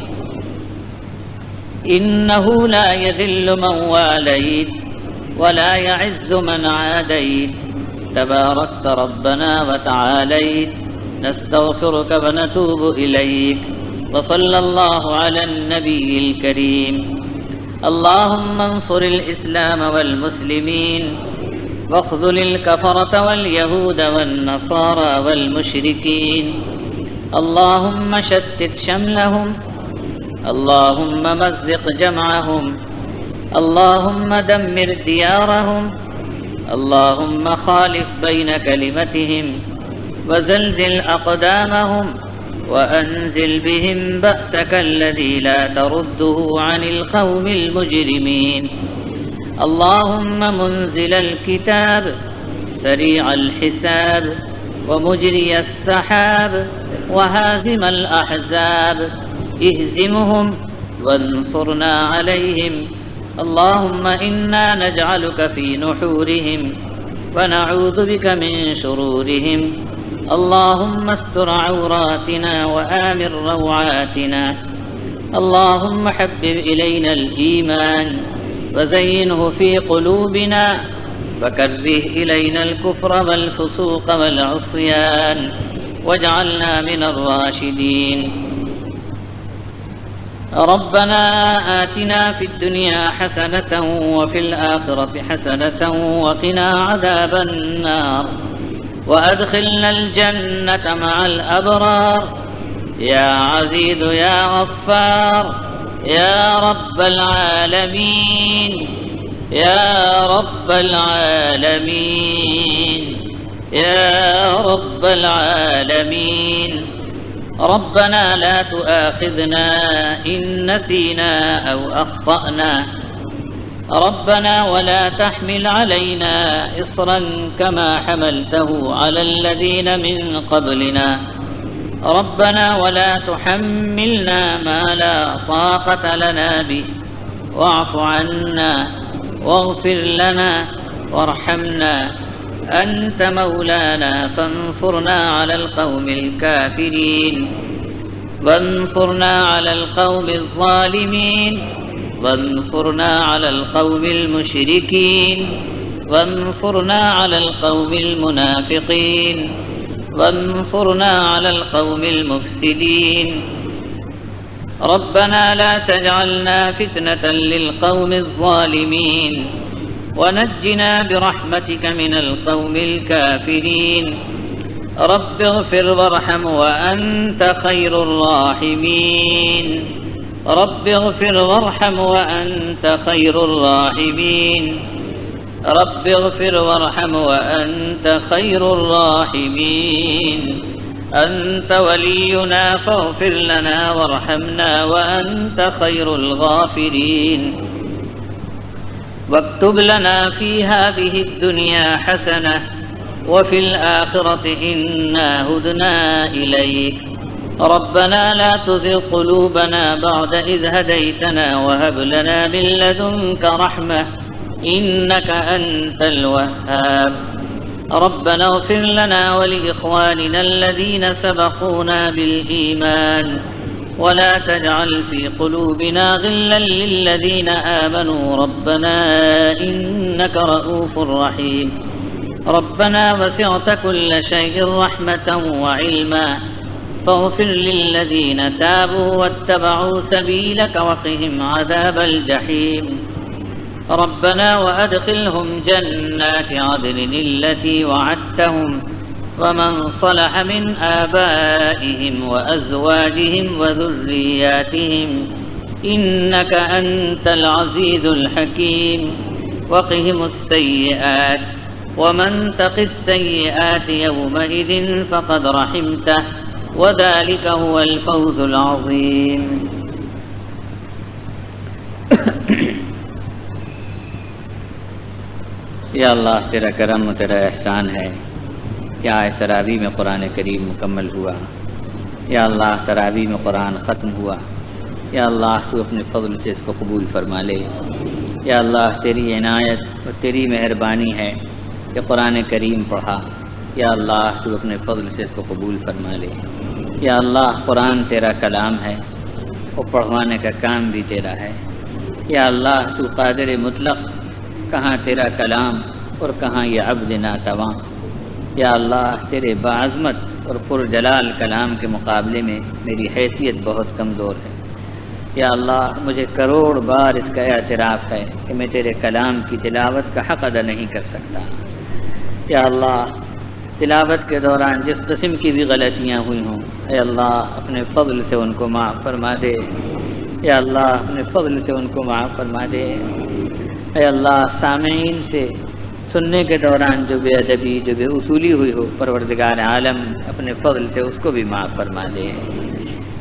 إنه لا يذل من واليت ولا يعز من عاديت، تباركت ربنا وتعاليت، نستغفرك ونتوب إليك. وصلى الله على النبي الكريم. اللهم انصر الإسلام والمسلمين واخذل الكفرة واليهود والنصارى والمشركين. اللهم شتت شملهم، اللهم مزق جمعهم، اللهم دمر ديارهم، اللهم خالف بين كلمتهم وزلزل أقدامهم وأنزل بهم بأسك الذي لا ترده عن القوم المجرمين. اللهم منزل الكتاب سريع الحساب ومجري السحاب وهازم الأحزاب اهزمهم وانصرنا عليهم. اللهم إنا نجعلك في نحورهم ونعوذ بك من شرورهم. اللهم استر عوراتنا وآمن روعاتنا. اللهم حبب إلينا الإيمان وزينه في قلوبنا وكره إلينا الكفر والفسوق والعصيان واجعلنا من الراشدين. ربنا آتنا في الدنيا حسنة وفي الآخرة حسنة وقنا عذاب النار وأدخلنا الجنة مع الأبرار يا عزيز يا غفار يا رب العالمين، يا رب العالمين، يا رب العالمين. ربنا لا تؤاخذنا إن نسينا أو أخطأنا، ربنا ولا تحمل علينا إصرا كما حملته على الذين من قبلنا، ربنا ولا تحملنا ما لا طاقة لنا به، واعف عنا واغفر لنا وارحمنا، أنت مولانا فانصرنا على القوم الكافرين، وانصرنا على القوم الظالمين، وانصرنا على القوم المشركين، وانصرنا على القوم المنافقين، وانصرنا على القوم المفسدين. ربنا لا تجعلنا فتنة للقوم الظالمين ونجنا برحمتك من القوم الكافرين. رب اغفر وارحم وأنت خير الراحمين، رب اغفر وارحم وأنت خير الراحمين، رب اغفر وارحم وأنت خير الراحمين. أنت ولينا فاغفر لنا وارحمنا وأنت خير الغافرين. واكتب لنا في هذه الدنيا حسنة وفي الآخرة إنا هدنا إليك. ربنا لا تزغ قلوبنا بعد إذ هديتنا وهب لنا من لدنك رحمة إنك أنت الوهاب. ربنا اغفر لنا ولإخواننا الذين سبقونا بالإيمان ولا تجعل في قلوبنا غلا للذين آمنوا ربنا إنك رؤوف رحيم. ربنا وسعت كل شيء رحمة وعلما فاغفر للذين تابوا واتبعوا سبيلك وقهم عذاب الجحيم. ربنا وأدخلهم جنات عدن التي وعدتهم ومن صلح من آبائهم وأزواجهم وذرياتهم إنك أنت العزيز الحكيم وقهم السيئات ومن تق السيئات يومئذ فقد رحمته وذلك هو الفوز العظيم. یا اللہ تیرا کرم و تیرا احسان ہے کہ آج تراویح میں قرآن کریم مکمل ہوا. یا اللہ تراویح میں قرآن ختم ہوا. یا اللہ تو اپنے فضل سے اس کو قبول فرما لے. یا اللہ تیری عنایت اور تیری مہربانی ہے کہ قرآن کریم پڑھا. یا اللہ تو اپنے فضل سے اس کو قبول فرما لے. یا اللہ قرآن تیرا کلام ہے اور پڑھوانے کا کام بھی تیرا ہے. یا اللہ تو قادر مطلق، کہاں تیرا کلام اور کہاں یہ عبد ناتواں. یا اللہ تیرے باعظمت اور پرجلال کلام کے مقابلے میں میری حیثیت بہت کمزور ہے. یا اللہ مجھے کروڑ بار اس کا اعتراف ہے کہ میں تیرے کلام کی تلاوت کا حق ادا نہیں کر سکتا. یا اللہ تلاوت کے دوران جس قسم کی بھی غلطیاں ہوئی ہوں، اے اللہ اپنے فضل سے ان کو معاف فرما دے. یا اللہ اپنے فضل سے ان کو معاف فرما دے. اے اللہ سامعین سے سننے کے دوران جو بے ادبی، جو بے اصولی ہوئی ہو، پروردگار عالم اپنے فضل سے اس کو بھی معاف فرما دے.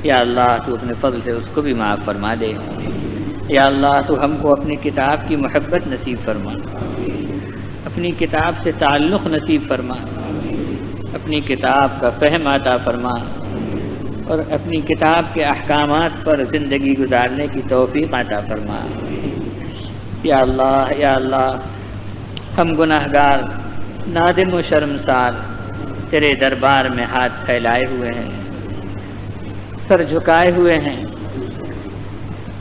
یا اللہ تو اپنے فضل سے اس کو بھی معاف فرما دے. یا اللہ تو ہم کو اپنی کتاب کی محبت نصیب فرما، اپنی کتاب سے تعلق نصیب فرما، اپنی کتاب کا فہم عطا فرما اور اپنی کتاب کے احکامات پر زندگی گزارنے کی توفیق عطا فرما. یا اللہ ہم گناہگار نادم و شرمسار تیرے دربار میں ہاتھ پھیلائے ہوئے ہیں، سر جھکائے ہوئے ہیں.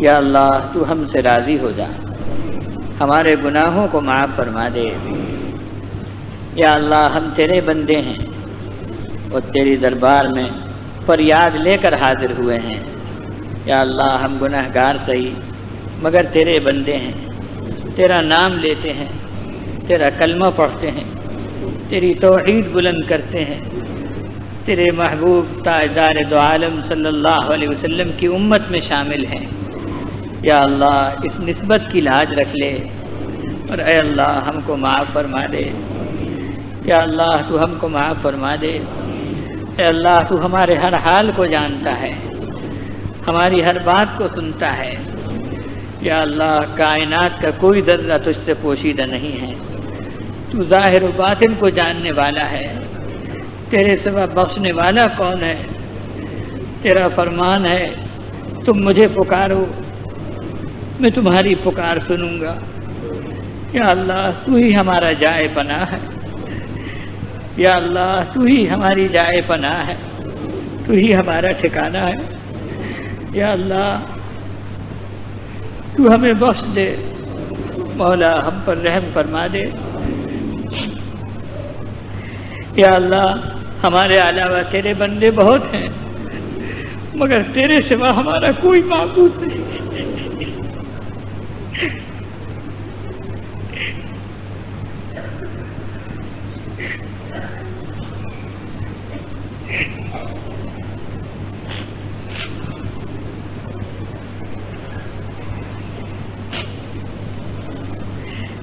یا اللہ تو ہم سے راضی ہو جا، ہمارے گناہوں کو معاف فرما دے. یا اللہ ہم تیرے بندے ہیں اور تیری دربار میں فریاد لے کر حاضر ہوئے ہیں. یا اللہ ہم گناہگار صحیح مگر تیرے بندے ہیں، تیرا نام لیتے ہیں، تیرا کلمہ پڑھتے ہیں، تیری توحید بلند کرتے ہیں، تیرے محبوب تاجدار دو عالم صلی اللہ علیہ وسلم کی امت میں شامل ہیں. یا اللہ اس نسبت کی لاج رکھ لے اور اے اللہ ہم کو معاف فرما دے. یا اللہ تو ہم کو معاف فرما دے. اے اللہ تو ہمارے ہر حال کو جانتا ہے، ہماری ہر بات کو سنتا ہے. یا اللہ کائنات کا کوئی ذرہ تجھ سے پوشیدہ نہیں ہے، تو ظاہر و باطن کو جاننے والا ہے. تیرے سوا بخشنے والا کون ہے؟ تیرا فرمان ہے تم مجھے پکارو میں تمہاری پکار سنوں گا. یا اللہ تو ہی ہمارا جائے پناہ ہے. یا اللہ تو ہی ہماری جائے پناہ ہے، تو ہی ہمارا ٹھکانہ ہے. یا اللہ تو ہمیں بخش دے، مولا ہم پر رحم فرما دے. یا اللہ ہمارے علاوہ تیرے بندے بہت ہیں مگر تیرے سوا ہمارا کوئی معبود نہیں.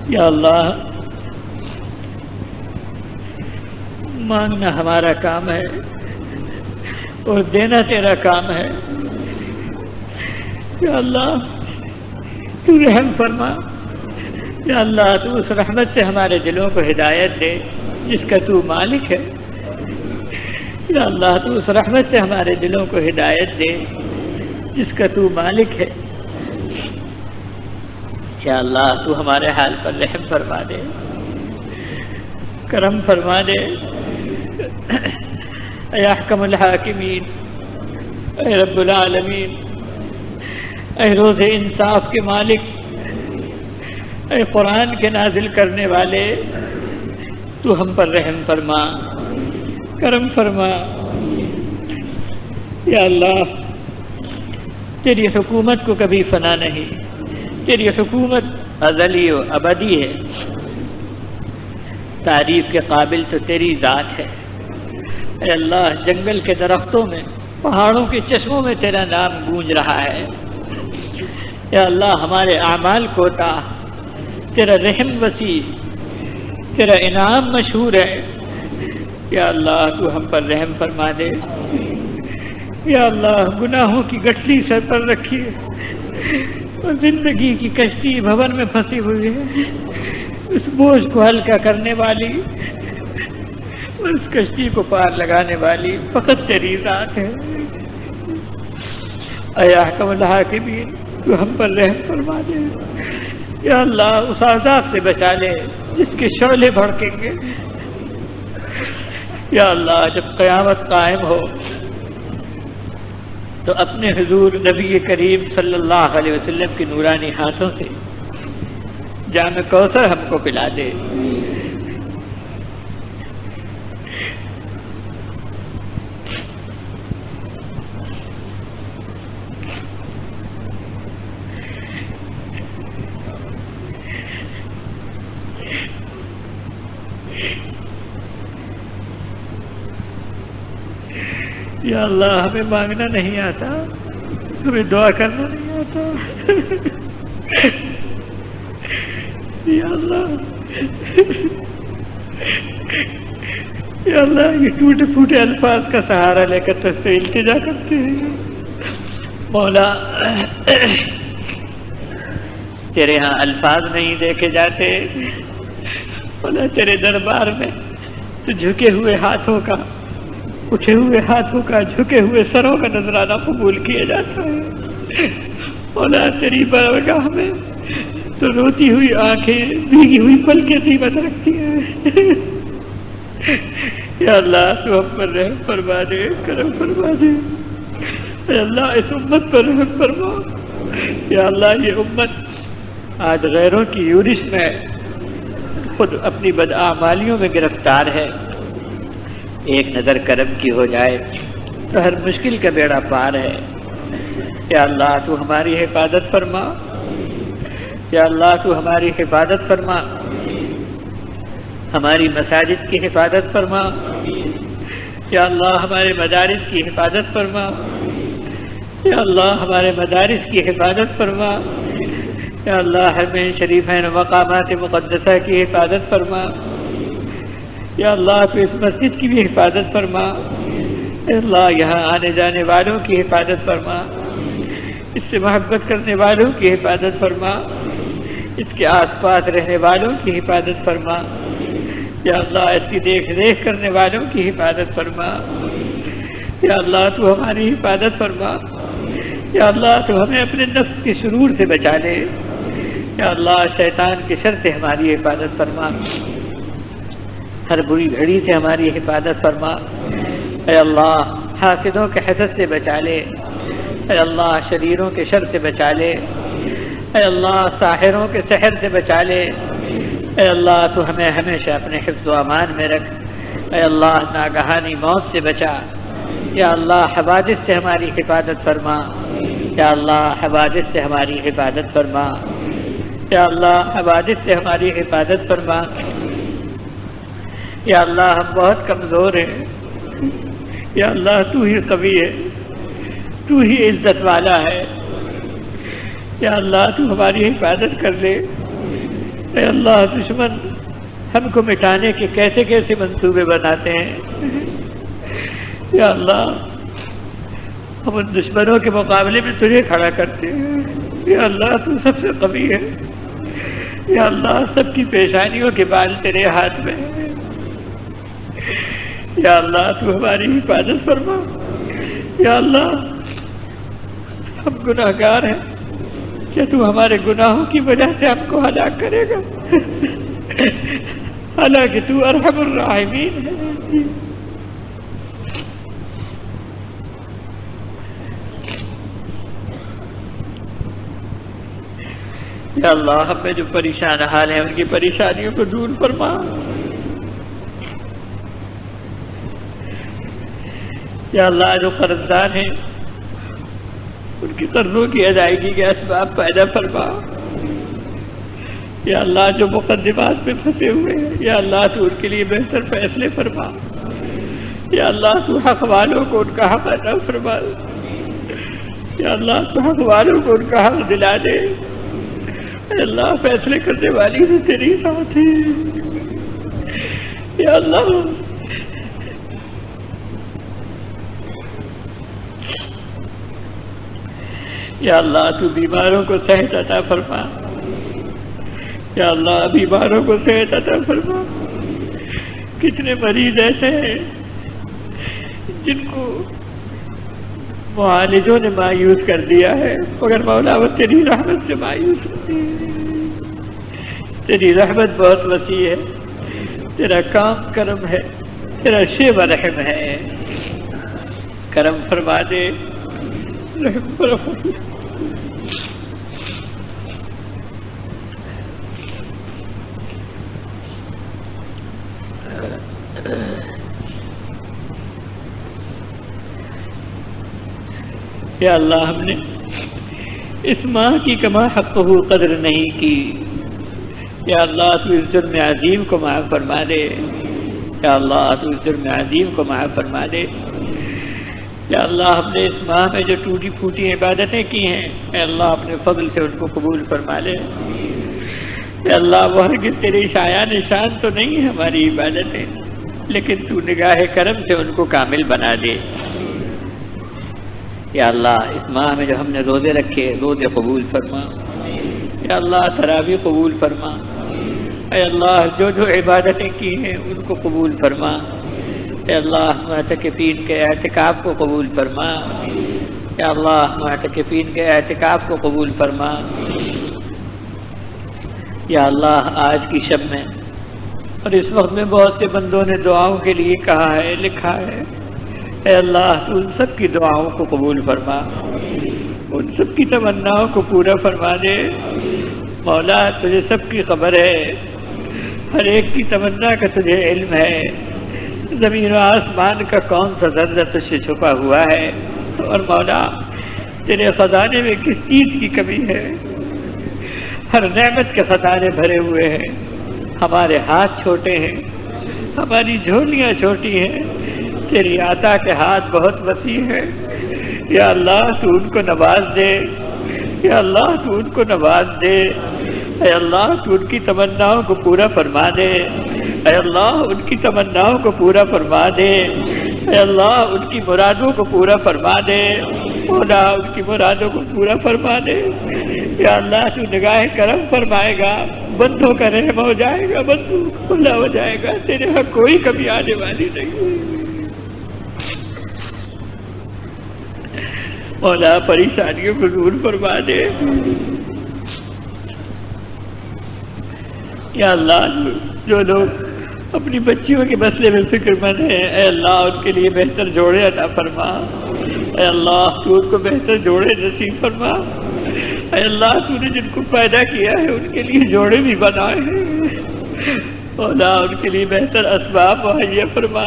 یا اللہ مانگنا ہمارا کام ہے اور دینا تیرا کام ہے. یا اللہ تو رحم فرما. یا اللہ تو اس رحمت سے ہمارے دلوں کو ہدایت دے جس کا تو مالک ہے. یا اللہ تو اس رحمت سے ہمارے دلوں کو ہدایت دے جس کا تو مالک ہے. یا اللہ تو ہمارے حال پر رحم فرما دے، کرم فرما دے. اے احکم الحاکمین، اے رب العالمین، اے روز انصاف کے مالک، اے قرآن کے نازل کرنے والے، تو ہم پر رحم فرما، کرم فرما. یا اللہ تیری حکومت کو کبھی فنا نہیں، تیری حکومت ازلی و ابدی ہے، تعریف کے قابل تو تیری ذات ہے۔ اے اللہ، جنگل کے درختوں میں، پہاڑوں کے چشموں میں تیرا نام گونج رہا ہے۔ یا اللہ، ہمارے اعمال کوتاہ، تیرا رحم وسیع، تیرا انعام مشہور ہے۔ یا اللہ، تو ہم پر رحم فرما دے۔ یا اللہ، گناہوں کی گٹھلی سر پر رکھی ہے اور زندگی کی کشتی بھون میں پھنسی ہوئی ہے، اس بوجھ کو ہلکا کرنے والی، اس کشتی کو پار لگانے والی فقط تیری ذات ہے۔ اے احکم الحاکمین، تو ہم پر رحم فرما دے۔ یا اللہ، اس عذاب سے بچا لے جس کے شعلے بھڑکیں گے۔ یا اللہ، جب قیامت قائم ہو تو اپنے حضور نبی کریم صلی اللہ علیہ وسلم کے نورانی ہاتھوں سے جام کوثر ہم کو پلا دے۔ یا اللہ، ہمیں مانگنا نہیں آتا، ہمیں دعا کرنا نہیں آتا۔ یا اللہ، یا اللہ، یہ ٹوٹے پھوٹے الفاظ کا سہارا لے کر تجھ سے التجا کرتے ہیں۔ مولا، تیرے ہاں الفاظ نہیں دیکھے جاتے، مولا تیرے دربار میں تو جھکے ہوئے ہاتھوں کا، اٹھے ہوئے ہاتھوں کا، جھکے ہوئے سروں کا نذرانہ قبول کیا جاتا ہے۔ مولا، تیری بارگاہ میں تو روتی ہوئی آنکھیں، بھیگی ہوئی پلکیں قیمت رکھتی ہیں۔ یا اللہ، تو ہم پر رحم فرما دے، کرم فرما دے۔ اے اللہ، اس امت پر رحم فرما۔ یا اللہ، یہ امت آج غیروں کی یورش میں خود اپنی بدعمالیوں میں گرفتار ہے۔ ایک نظر کرم کی ہو جائے تو ہر مشکل کا بیڑا پار ہے۔ یا اللہ، تو ہماری حفاظت فرما۔ یا اللہ، تو ہماری حفاظت فرما، ہماری مساجد کی حفاظت فرما۔ یا اللہ، ہمارے مدارس کی حفاظت فرما۔ یا اللہ، ہمارے مدارس کی حفاظت فرما۔ یا اللہ، حرمین شریفین و مقامات مقدسہ کی حفاظت فرما۔ یا اللہ، تو اس مسجد کی بھی حفاظت فرما۔ اے اللہ، یہاں آنے جانے والوں کی حفاظت فرما، اس سے محبت کرنے والوں کی حفاظت فرما، اس کے آس پاس رہنے والوں کی حفاظت فرما۔ یا اللہ، اس کی دیکھ ریکھ کرنے والوں کی حفاظت فرما۔ یا اللہ، تو ہماری حفاظت فرما۔ یا اللہ، تو ہمیں اپنے نفس کے شرور سے بچا لے۔ یا اللہ، شیطان کے شر سے ہماری حفاظت فرما، ہر بری گھڑی سے ہماری حفاظت فرما۔ اے اللہ، حاسدوں کے حسد سے بچا لے۔ اے اللہ، شریروں کے شر سے بچا لے۔ اے اللہ، ساحروں کے سحر سے بچا لے۔ اے اللہ، تو ہمیں ہمیشہ اپنے حفظ و امان میں رکھ۔ اے اللہ، ناگہانی موت سے بچا۔ یا اللہ، حوادث سے ہماری حفاظت فرما۔ یا اللہ، حوادث سے ہماری حفاظت فرما۔ یا اللہ، حوادث سے ہماری حفاظت فرما۔ یا اللہ، ہم بہت کمزور ہیں۔ یا اللہ، تو ہی قوی ہے، تو ہی عزت والا ہے۔ یا اللہ، تو ہماری حفاظت کر لے۔ اے اللہ، دشمن ہم کو مٹانے کے کیسے کیسے منصوبے بناتے ہیں۔ یا اللہ، ہم ان دشمنوں کے مقابلے میں تجھے کھڑا کرتے ہیں۔ یا اللہ، تو سب سے قوی ہے۔ یا اللہ، سب کی پیشانیوں کے بال تیرے ہاتھ میں ہیں۔ یا اللہ، تو ہماری حفاظت فرما۔ یا اللہ، ہم گناہ گار ہیں، کیا تو ہمارے گناہوں کی وجہ سے ہم کو ہلاک کرے گا؟ حالانکہ تو ارحم الراحمین ہے۔ یا اللہ، ہمیں جو پریشان حال ہیں ان کی پریشانیوں کو دور فرما۔ یا اللہ، جو قرض دار ہیں ان کی قرضوں کی ادائیگی کے اسباب پیدا فرما۔ یا اللہ جو مقدمات میں پھنسے ہوئے ہیں یا اللہ تو ان کے لیے بہتر فیصلے فرما، یا اللہ تو حق والوں کو ان کا حق عطا فرما، یا اللہ تو حق والوں کو ان کا حق دلا دے، اے اللہ فیصلے کرنے والی سے تیری ذات ہے، یا اللہ یا اللہ تو بیماروں کو صحت عطا فرما، یا اللہ بیماروں کو صحت عطا فرما۔ کتنے مریض ایسے ہیں جن کو معالجوں نے مایوس کر دیا ہے، مگر مولا وہ تیری رحمت سے مایوس ہوتی ہے۔ تیری رحمت بہت وسیع ہے، تیرا کام کرم ہے، تیرا شیب رحم ہے، کرم فرما دے، رحم فرما دے۔ یا اللہ ہم نے اس ماہ کی کما حق قدر نہیں کی، یا اللہ تو اس جرم عظیم کو معاف فرما دے، یا اللہ تو اس جرم عظیم کو معاف فرما دے۔ یا اللہ ہم نے اس ماہ میں جو ٹوٹی پھوٹی عبادتیں کی ہیں، اے اللہ اپنے فضل سے ان کو قبول فرما لے۔ یا اللہ وہ ہرگز تیری شایان شان تو نہیں ہے ہماری عبادتیں، لیکن تو نگاہ کرم سے ان کو کامل بنا دے۔ یا اللہ اس ماہ میں جو ہم نے روزے رکھے، روزے قبول فرما، یا اللہ تراویح قبول فرما، اے اللہ جو جو عبادتیں کی ہیں ان کو قبول فرما، اے اللہ معتکفین کے اعتکاف کو قبول فرما، یا اللہ معتکفین کے اعتکاف کو قبول فرما۔ یا اللہ آج کی شب میں اور اس وقت میں بہت سے بندوں نے دعاؤں کے لیے کہا ہے، لکھا ہے، اے اللہ تو ان سب کی دعاؤں کو قبول فرما، ان سب کی تمناؤں کو پورا فرما دے۔ مولا تجھے سب کی خبر ہے، ہر ایک کی تمنا کا تجھے علم ہے، زمین و آسمان کا کون سا ذرہ تجھ سے چھپا ہوا ہے، اور مولا تیرے خزانے میں کس چیز کی کمی ہے، ہر نعمت کے خزانے بھرے ہوئے ہیں، ہمارے ہاتھ چھوٹے ہیں، ہماری جھولیاں چھوٹی ہیں، تیری عطا کے ہاتھ بہت وسیع ہے۔ یا اللہ تو ان کو نواز دے، یا اللہ تو ان کو نواز دے، اے اللہ تو ان کی تمناؤں کو پورا فرما دے، اے اللہ ان کی تمناؤں کو پورا فرما دے، اے اللہ ان کی مرادوں کو پورا فرما دے، مولا ان کی مرادوں کو پورا فرما دے۔ یا اللہ تو نگاہ کرم فرمائے گا، بندوں کا رحم ہو جائے گا، بندوں کھلا ہو جائے گا، تیرے ہاں کوئی کمی آنے والی نہیں۔ مولا پریشانیوں کو دور فرما دے۔ یا اللہ جو لوگ اپنی بچیوں کے مسئلے میں فکر مند ہیں، اے اللہ ان کے لیے بہتر جوڑے عطا فرما، اے اللہ تو ان کو بہتر جوڑے نصیب فرما، اے اللہ تو نے جن کو پیدا کیا ہے ان کے لیے جوڑے بھی بنائے ہیں، مولا ان کے لیے بہتر اسباب مہیا فرما،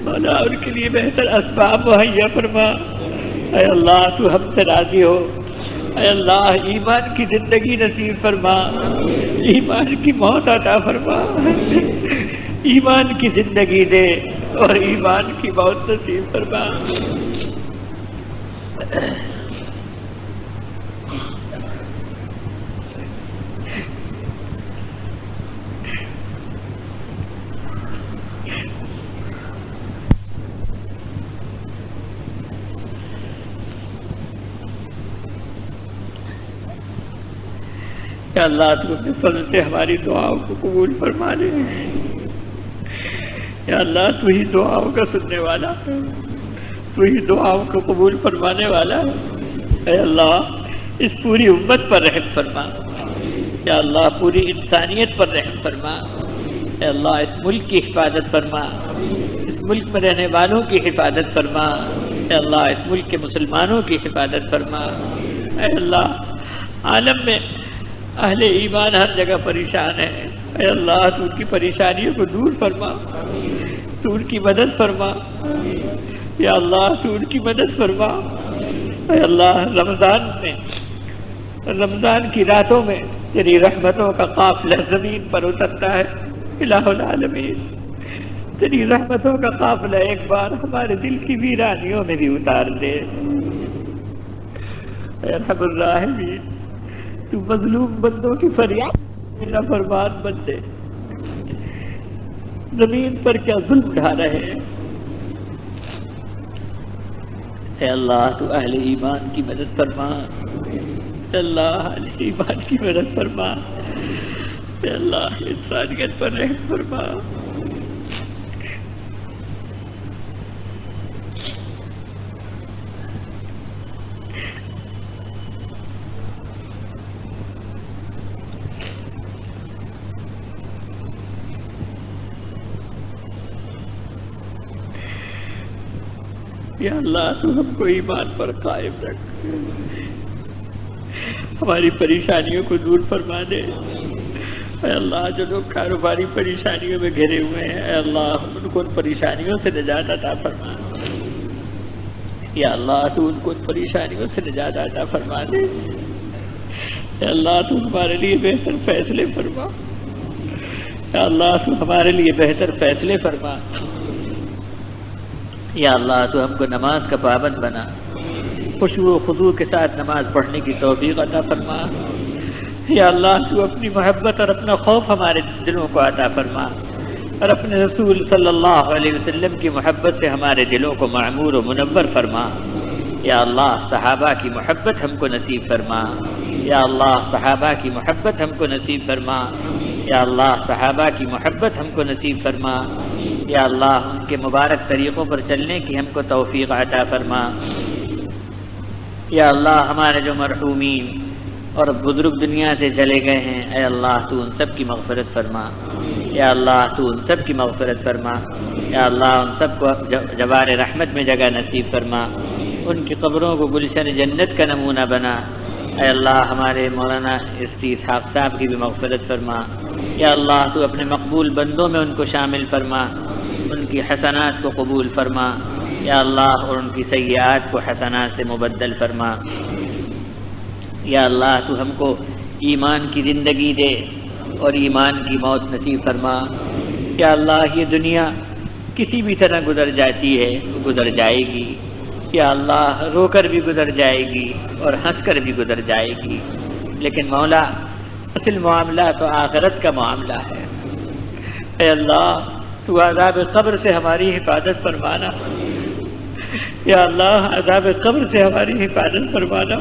مولا ان کے لیے بہتر اسباب مہیا فرما۔ اے اللہ تو ہم سے راضی ہو، اے اللہ ایمان کی زندگی نصیب فرما، ایمان کی موت عطا فرما، ایمان کی زندگی دے اور ایمان کی موت نصیب فرما۔ یا اللہ تو اپنے فضل سے ہماری دعاؤں کو قبول فرما لے۔ یا اللہ تو ہی دعاؤں کا سننے والا ہے، تو ہی دعاؤں کو قبول فرمانے والا ہے۔ اے اللہ اس پوری امت پر رحم فرما، یا اللہ پوری انسانیت پر رحم فرما، اے اللہ اس ملک کی حفاظت فرما، اس ملک میں رہنے والوں کی حفاظت فرما، اے اللہ اس ملک کے مسلمانوں کی حفاظت فرما۔ اے اللہ عالم میں اہل ایمان ہر جگہ پریشان ہے، اے اللہ تو ان کی پریشانیوں کو دور فرما، تو ان کی مدد فرما، یا اللہ تو ان کی مدد فرما۔ اے اللہ رمضان میں رمضان کی راتوں میں تیری رحمتوں کا قافلہ زمین پر اترتا ہے الہ العالمین، تیری رحمتوں کا قافلہ ایک بار ہمارے دل کی ویرانیوں میں بھی اتار دے۔ اے ارحم الراحمین، تو مظلوم بندوں کی فریاد نہ فرمان بندے زمین پر کیا ظلم اٹھا رہے ہیں۔ اے اللہ تو اہل ایمان کی مدد فرما، اے اللہ اہل ایمان کی مدد فرما، اے اللہ انسانیت پر رحم فرما۔ یا اللہ تو ہم کو ایمان پر قائم رکھ، ہماری پریشانیوں کو دور فرما دے۔ اے اللہ جو لوگ کاروباری پریشانیوں میں گھرے ہوئے ہیں، اے اللہ ان کو ان پریشانیوں سے نجات عطا فرما۔ یا اللہ تو ان کو ان پریشانیوں سے نجات عطا فرما دے۔ اے اللہ تو ہمارے لیے بہتر فیصلے فرما، اے اللہ تو ہمارے لیے بہتر فیصلے فرما۔ یا اللہ تو ہم کو نماز کا پابند بنا، خشوع و خضوع کے ساتھ نماز پڑھنے کی توفیق عطا فرما۔ یا اللہ تو اپنی محبت اور اپنا خوف ہمارے دلوں کو عطا فرما، اور اپنے رسول صلی اللہ علیہ وسلم کی محبت سے ہمارے دلوں کو معمور و منور فرما۔ یا اللہ صحابہ کی محبت ہم کو نصیب فرما، یا اللہ صحابہ کی محبت ہم کو نصیب فرما، یا اللہ صحابہ کی محبت ہم کو نصیب فرما۔ یا اللہ ان کے مبارک طریقوں پر چلنے کی ہم کو توفیق عطا فرما۔ یا اللہ ہمارے جو مرحومین اور بزرگ دنیا سے چلے گئے ہیں، اے اللہ تو ان سب کی مغفرت فرما، یا اللہ تو ان سب کی مغفرت فرما، یا اللہ ان سب کو جوار رحمت میں جگہ نصیب فرما، ان کی قبروں کو گلشن جنت کا نمونہ بنا۔ اے اللہ ہمارے مولانا اسحاق صاحب کی بھی مغفرت فرما، یا اللہ تو اپنے مقبول بندوں میں ان کو شامل فرما، ان کی حسنات کو قبول فرما، یا اللہ اور ان کی سیئات کو حسنات سے مبدل فرما۔ یا اللہ تو ہم کو ایمان کی زندگی دے اور ایمان کی موت نصیب فرما۔ یا اللہ یہ دنیا کسی بھی طرح گزر جاتی ہے، گزر جائے گی، یا اللہ رو کر بھی گزر جائے گی اور ہنس کر بھی گزر جائے گی، لیکن مولا اصل معاملہ تو آخرت کا معاملہ ہے۔ اے اللہ تو عذاب قبر سے ہماری حفاظت فرمانا، یا اللہ عذاب قبر سے ہماری حفاظت فرمانا،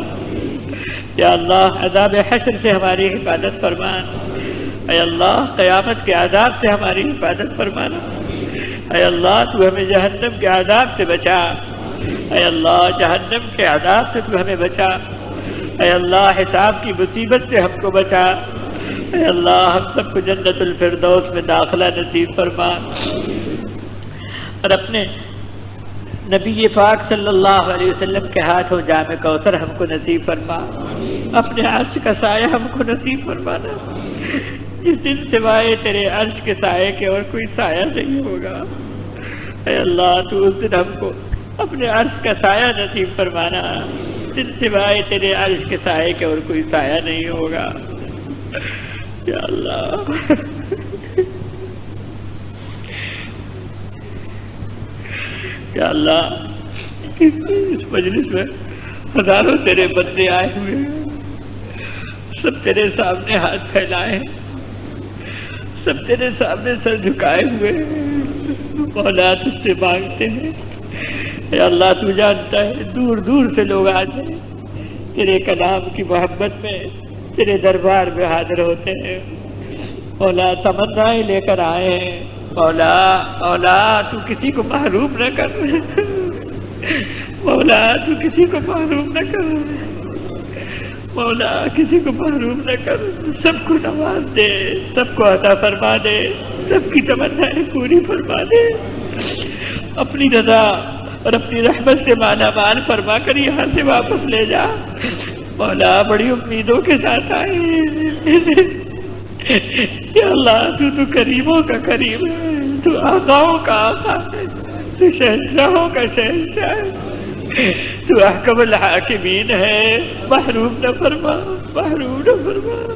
یا اللہ عذاب حشر سے ہماری حفاظت فرمانا، اے اللہ قیامت کے عذاب سے ہماری حفاظت فرمانا، اے اللہ تو ہمیں جہنم کے عذاب سے بچا، اے اللہ جہنم کے عذاب سے تو ہمیں بچا، اے اللہ حساب کی مصیبت سے ہم کو بچا، اے اللہ ہم سب کو جنت الفردوس میں داخلہ نصیب فرما، اور اپنے نبی پاک صلی اللہ علیہ وسلم کے ہاتھوں جام کوثر ہم کو نصیب فرما، اپنے عرش کا سایہ ہم کو نصیب فرمانا، جس دن سوائے تیرے عرش کے سائے کے اور کوئی سایہ نہیں ہوگا۔ اے اللہ تو اس دن ہم کو اپنے عرش کا سایہ نصیب فرمانا، جن سوائے تیرے عرش کے سائے کے اور کوئی سایہ نہیں ہوگا۔ یا اللہ یا اللہ اس مجلس میں ہزاروں تیرے بندے آئے ہوئے ہیں، سب تیرے سامنے ہاتھ پھیلائے ہیں، سب تیرے سامنے سر جھکائے ہوئے ہیں، مولا تجھ سے مانگتے ہیں۔ اے اللہ تو جانتا ہے دور دور سے لوگ آ جائیں، تیرے کلام کی محبت میں تیرے دربار میں حاضر ہوتے ہیں، مولا تمنائیں لے کر آئے ہیں، مولا مولا تو کسی کو محروم نہ کر، مولا تو کسی کو محروم نہ کر، مولا کسی کو محروم نہ کر، سب کو نواز دے، سب کو عطا فرما دے، سب کی تمنائیں پوری فرما دے، اپنی رضا اور اپنی رحمت سے مالا مال فرما کر یہاں سے واپس لے جا۔ مولا بڑی امیدوں کے ساتھ آئے، یا اللہ تو کریموں کا کریم ہے، تو آقاؤں کا آقا ہے، تو شہنشاہوں کا شہنشاہ ہے، تو احکم الحاکمین ہے، محروم نہ فرما، محروم نہ فرما۔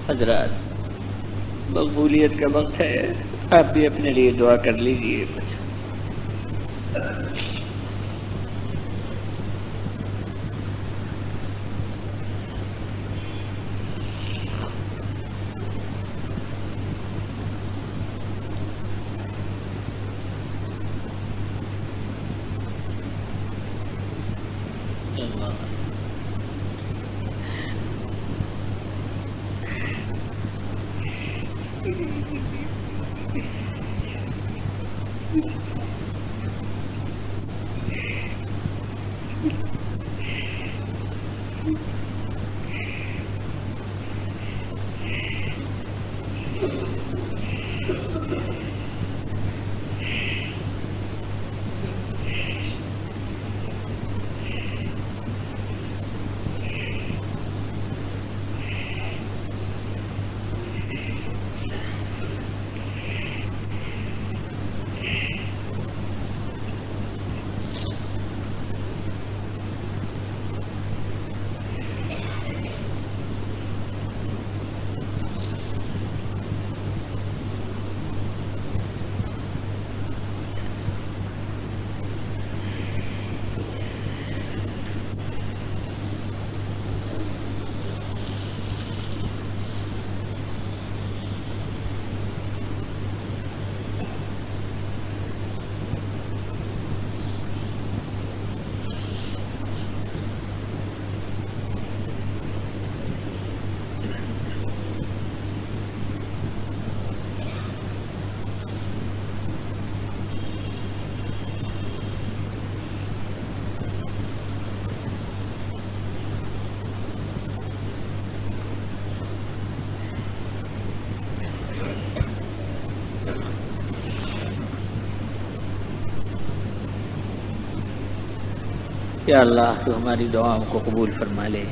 حضرات، مقبولیت کا وقت ہے، آپ بھی اپنے لیے دعا کر لیجیے۔ یا اللہ تو ہماری دعاؤں کو قبول فرما لے۔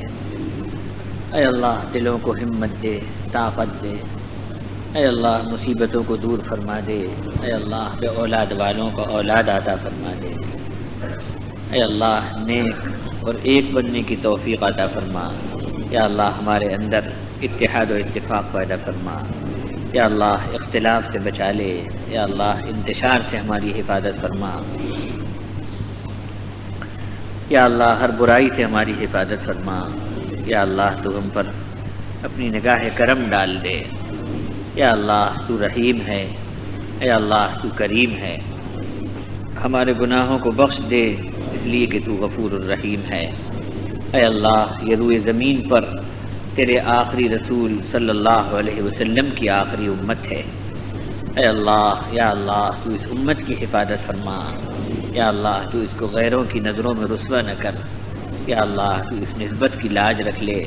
اے اللہ دلوں کو ہمت دے، طاقت دے۔ اے اللہ مصیبتوں کو دور فرما دے۔ اے اللہ بے اولاد والوں کو اولاد عطا فرما دے۔ اے اللہ نیک اور ایک بننے کی توفیق عطا فرما۔ یا اللہ ہمارے اندر اتحاد و اتفاق پیدا فرما۔ یا اللہ اختلاف سے بچا لے۔ یا اللہ انتشار سے ہماری حفاظت فرما۔ یا اللہ ہر برائی سے ہماری حفاظت فرما۔ یا اللہ تو ہم پر اپنی نگاہ کرم ڈال دے۔ یا اللہ تو رحیم ہے۔ اے اللہ تو کریم ہے، ہمارے گناہوں کو بخش دے اس لیے کہ تو غفور الرحیم ہے۔ اے اللہ یہ روئے زمین پر تیرے آخری رسول صلی اللہ علیہ وسلم کی آخری امت ہے۔ اے اللہ یا اللہ تو اس امت کی حفاظت فرما۔ یا اللہ تو اس کو غیروں کی نظروں میں رسوا نہ کر۔ یا اللہ تو اس نسبت کی لاج رکھ لے۔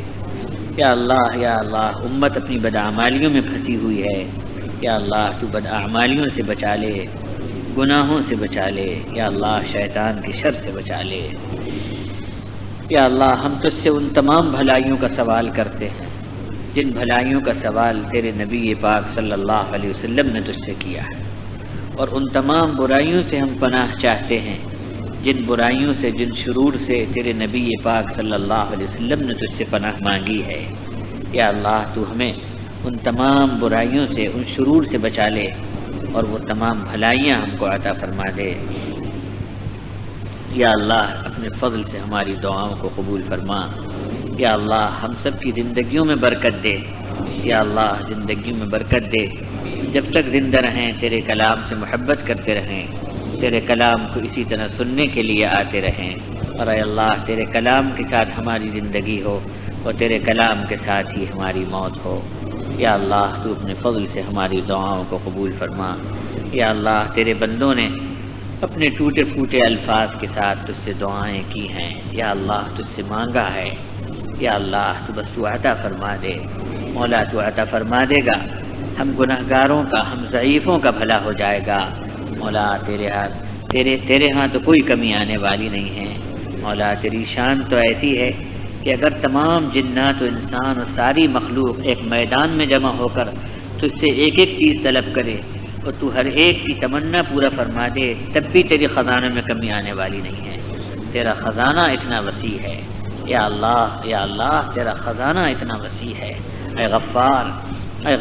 یا اللہ امت اپنی بدعمالیوں میں پھنسی ہوئی ہے۔ یا اللہ تو بدعمالیوں سے بچا لے، گناہوں سے بچا لے۔ یا اللہ شیطان کی شر سے بچا لے۔ یا اللہ ہم تجھ سے ان تمام بھلائیوں کا سوال کرتے ہیں جن بھلائیوں کا سوال تیرے نبی پاک صلی اللہ علیہ وسلم نے تجھ سے کیا ہے، اور ان تمام برائیوں سے ہم پناہ چاہتے ہیں جن برائیوں سے، جن شرور سے تیرے نبی پاک صلی اللہ علیہ وسلم نے تجھ سے پناہ مانگی ہے۔ یا اللہ تو ہمیں ان تمام برائیوں سے، ان شرور سے بچا لے اور وہ تمام بھلائیاں ہم کو عطا فرما دے۔ یا اللہ اپنے فضل سے ہماری دعاؤں کو قبول فرما۔ یا اللہ ہم سب کی زندگیوں میں برکت دے۔ یا اللہ زندگیوں میں برکت دے، جب تک زندہ رہیں تیرے کلام سے محبت کرتے رہیں، تیرے کلام کو اسی طرح سننے کے لیے آتے رہیں، اور اے اللہ تیرے کلام کے ساتھ ہماری زندگی ہو اور تیرے کلام کے ساتھ ہی ہماری موت ہو۔ یا اللہ تو اپنے فضل سے ہماری دعاؤں کو قبول فرما۔ یا اللہ تیرے بندوں نے اپنے ٹوٹے پھوٹے الفاظ کے ساتھ تجھ سے دعائیں کی ہیں، یا اللہ تجھ سے مانگا ہے، یا اللہ تو عطا فرما دے، مولا تو عطا فرما دے گا، ہم گناہگاروں کا، ہم ضعیفوں کا بھلا ہو جائے گا، مولا تیرے ہاں تو کوئی کمی آنے والی نہیں ہے، مولا تیری شان تو ایسی ہے کہ اگر تمام جنات و انسان اور ساری مخلوق ایک میدان میں جمع ہو کر تجھ سے ایک ایک چیز طلب کرے اور تو ہر ایک کی تمنا پورا فرما دے، تب بھی تیری خزانہ میں کمی آنے والی نہیں ہے، تیرا خزانہ اتنا وسیع ہے، یا اللہ تیرا خزانہ اتنا وسیع ہے، اے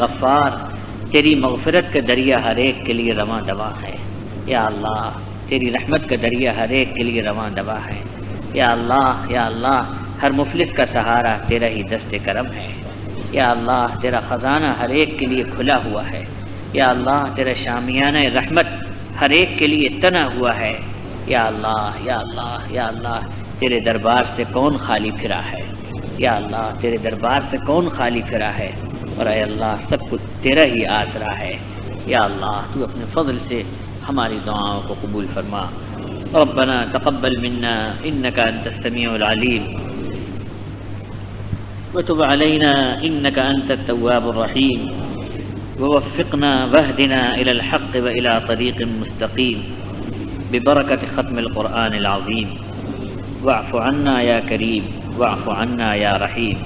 غفار تیری مغفرت کا دریا ہر ایک کے لیے رواں دوا ہے، یا اللہ تیری رحمت کا دریا ہر ایک کے لیے رواں دوا ہے، یا اللہ ہر مفلس کا سہارا تیرا ہی دست کرم ہے، یا اللہ تیرا خزانہ ہر ایک کے لیے کھلا ہوا ہے، یا اللہ تیرا شامیانہ رحمت ہر ایک کے لیے تنا ہوا ہے، یا اللہ تیرے دربار سے کون خالی پھرا ہے، یا اللہ تیرے دربار سے کون خالی پھرا ہے، اور اے اللہ سب کچھ تیرا ہی آسرا ہے، یا اللہ تو اپنے فضل سے ہماری دعاؤں کو قبول فرما۔ ربنا تقبل منا انك انت السميع العليم وتب علينا انك انت التواب الرحيم ووفقنا واهدنا الى الحق والى طريق مستقيم ببركة ختم القرآن العظيم، واعف عنا يا كريم واعف عنا يا رحيم،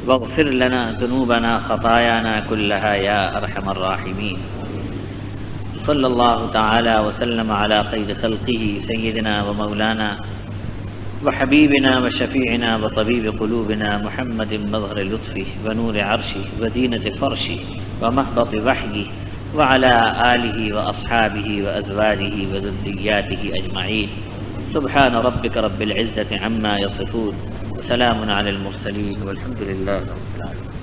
واغفر لنا ذنوبنا خطايانا كلها يا ارحم الراحمين۔ صلی اللہ تعالی وسلم علی خیر خلقہ سیدنا و مولانا وحبیبنا وشفیعنا وطبیب قلوبنا محمد مظہر لطفہ ونور عرشہ وزینۃ فرشہ ومہبط وحیہ وعلی آلہ واصحابہ وازواجہ وذریاتہ اجمعین۔ سبحان ربک رب العزۃ عما یصفون وسلام علی المرسلین والحمد للہ رب العالمین۔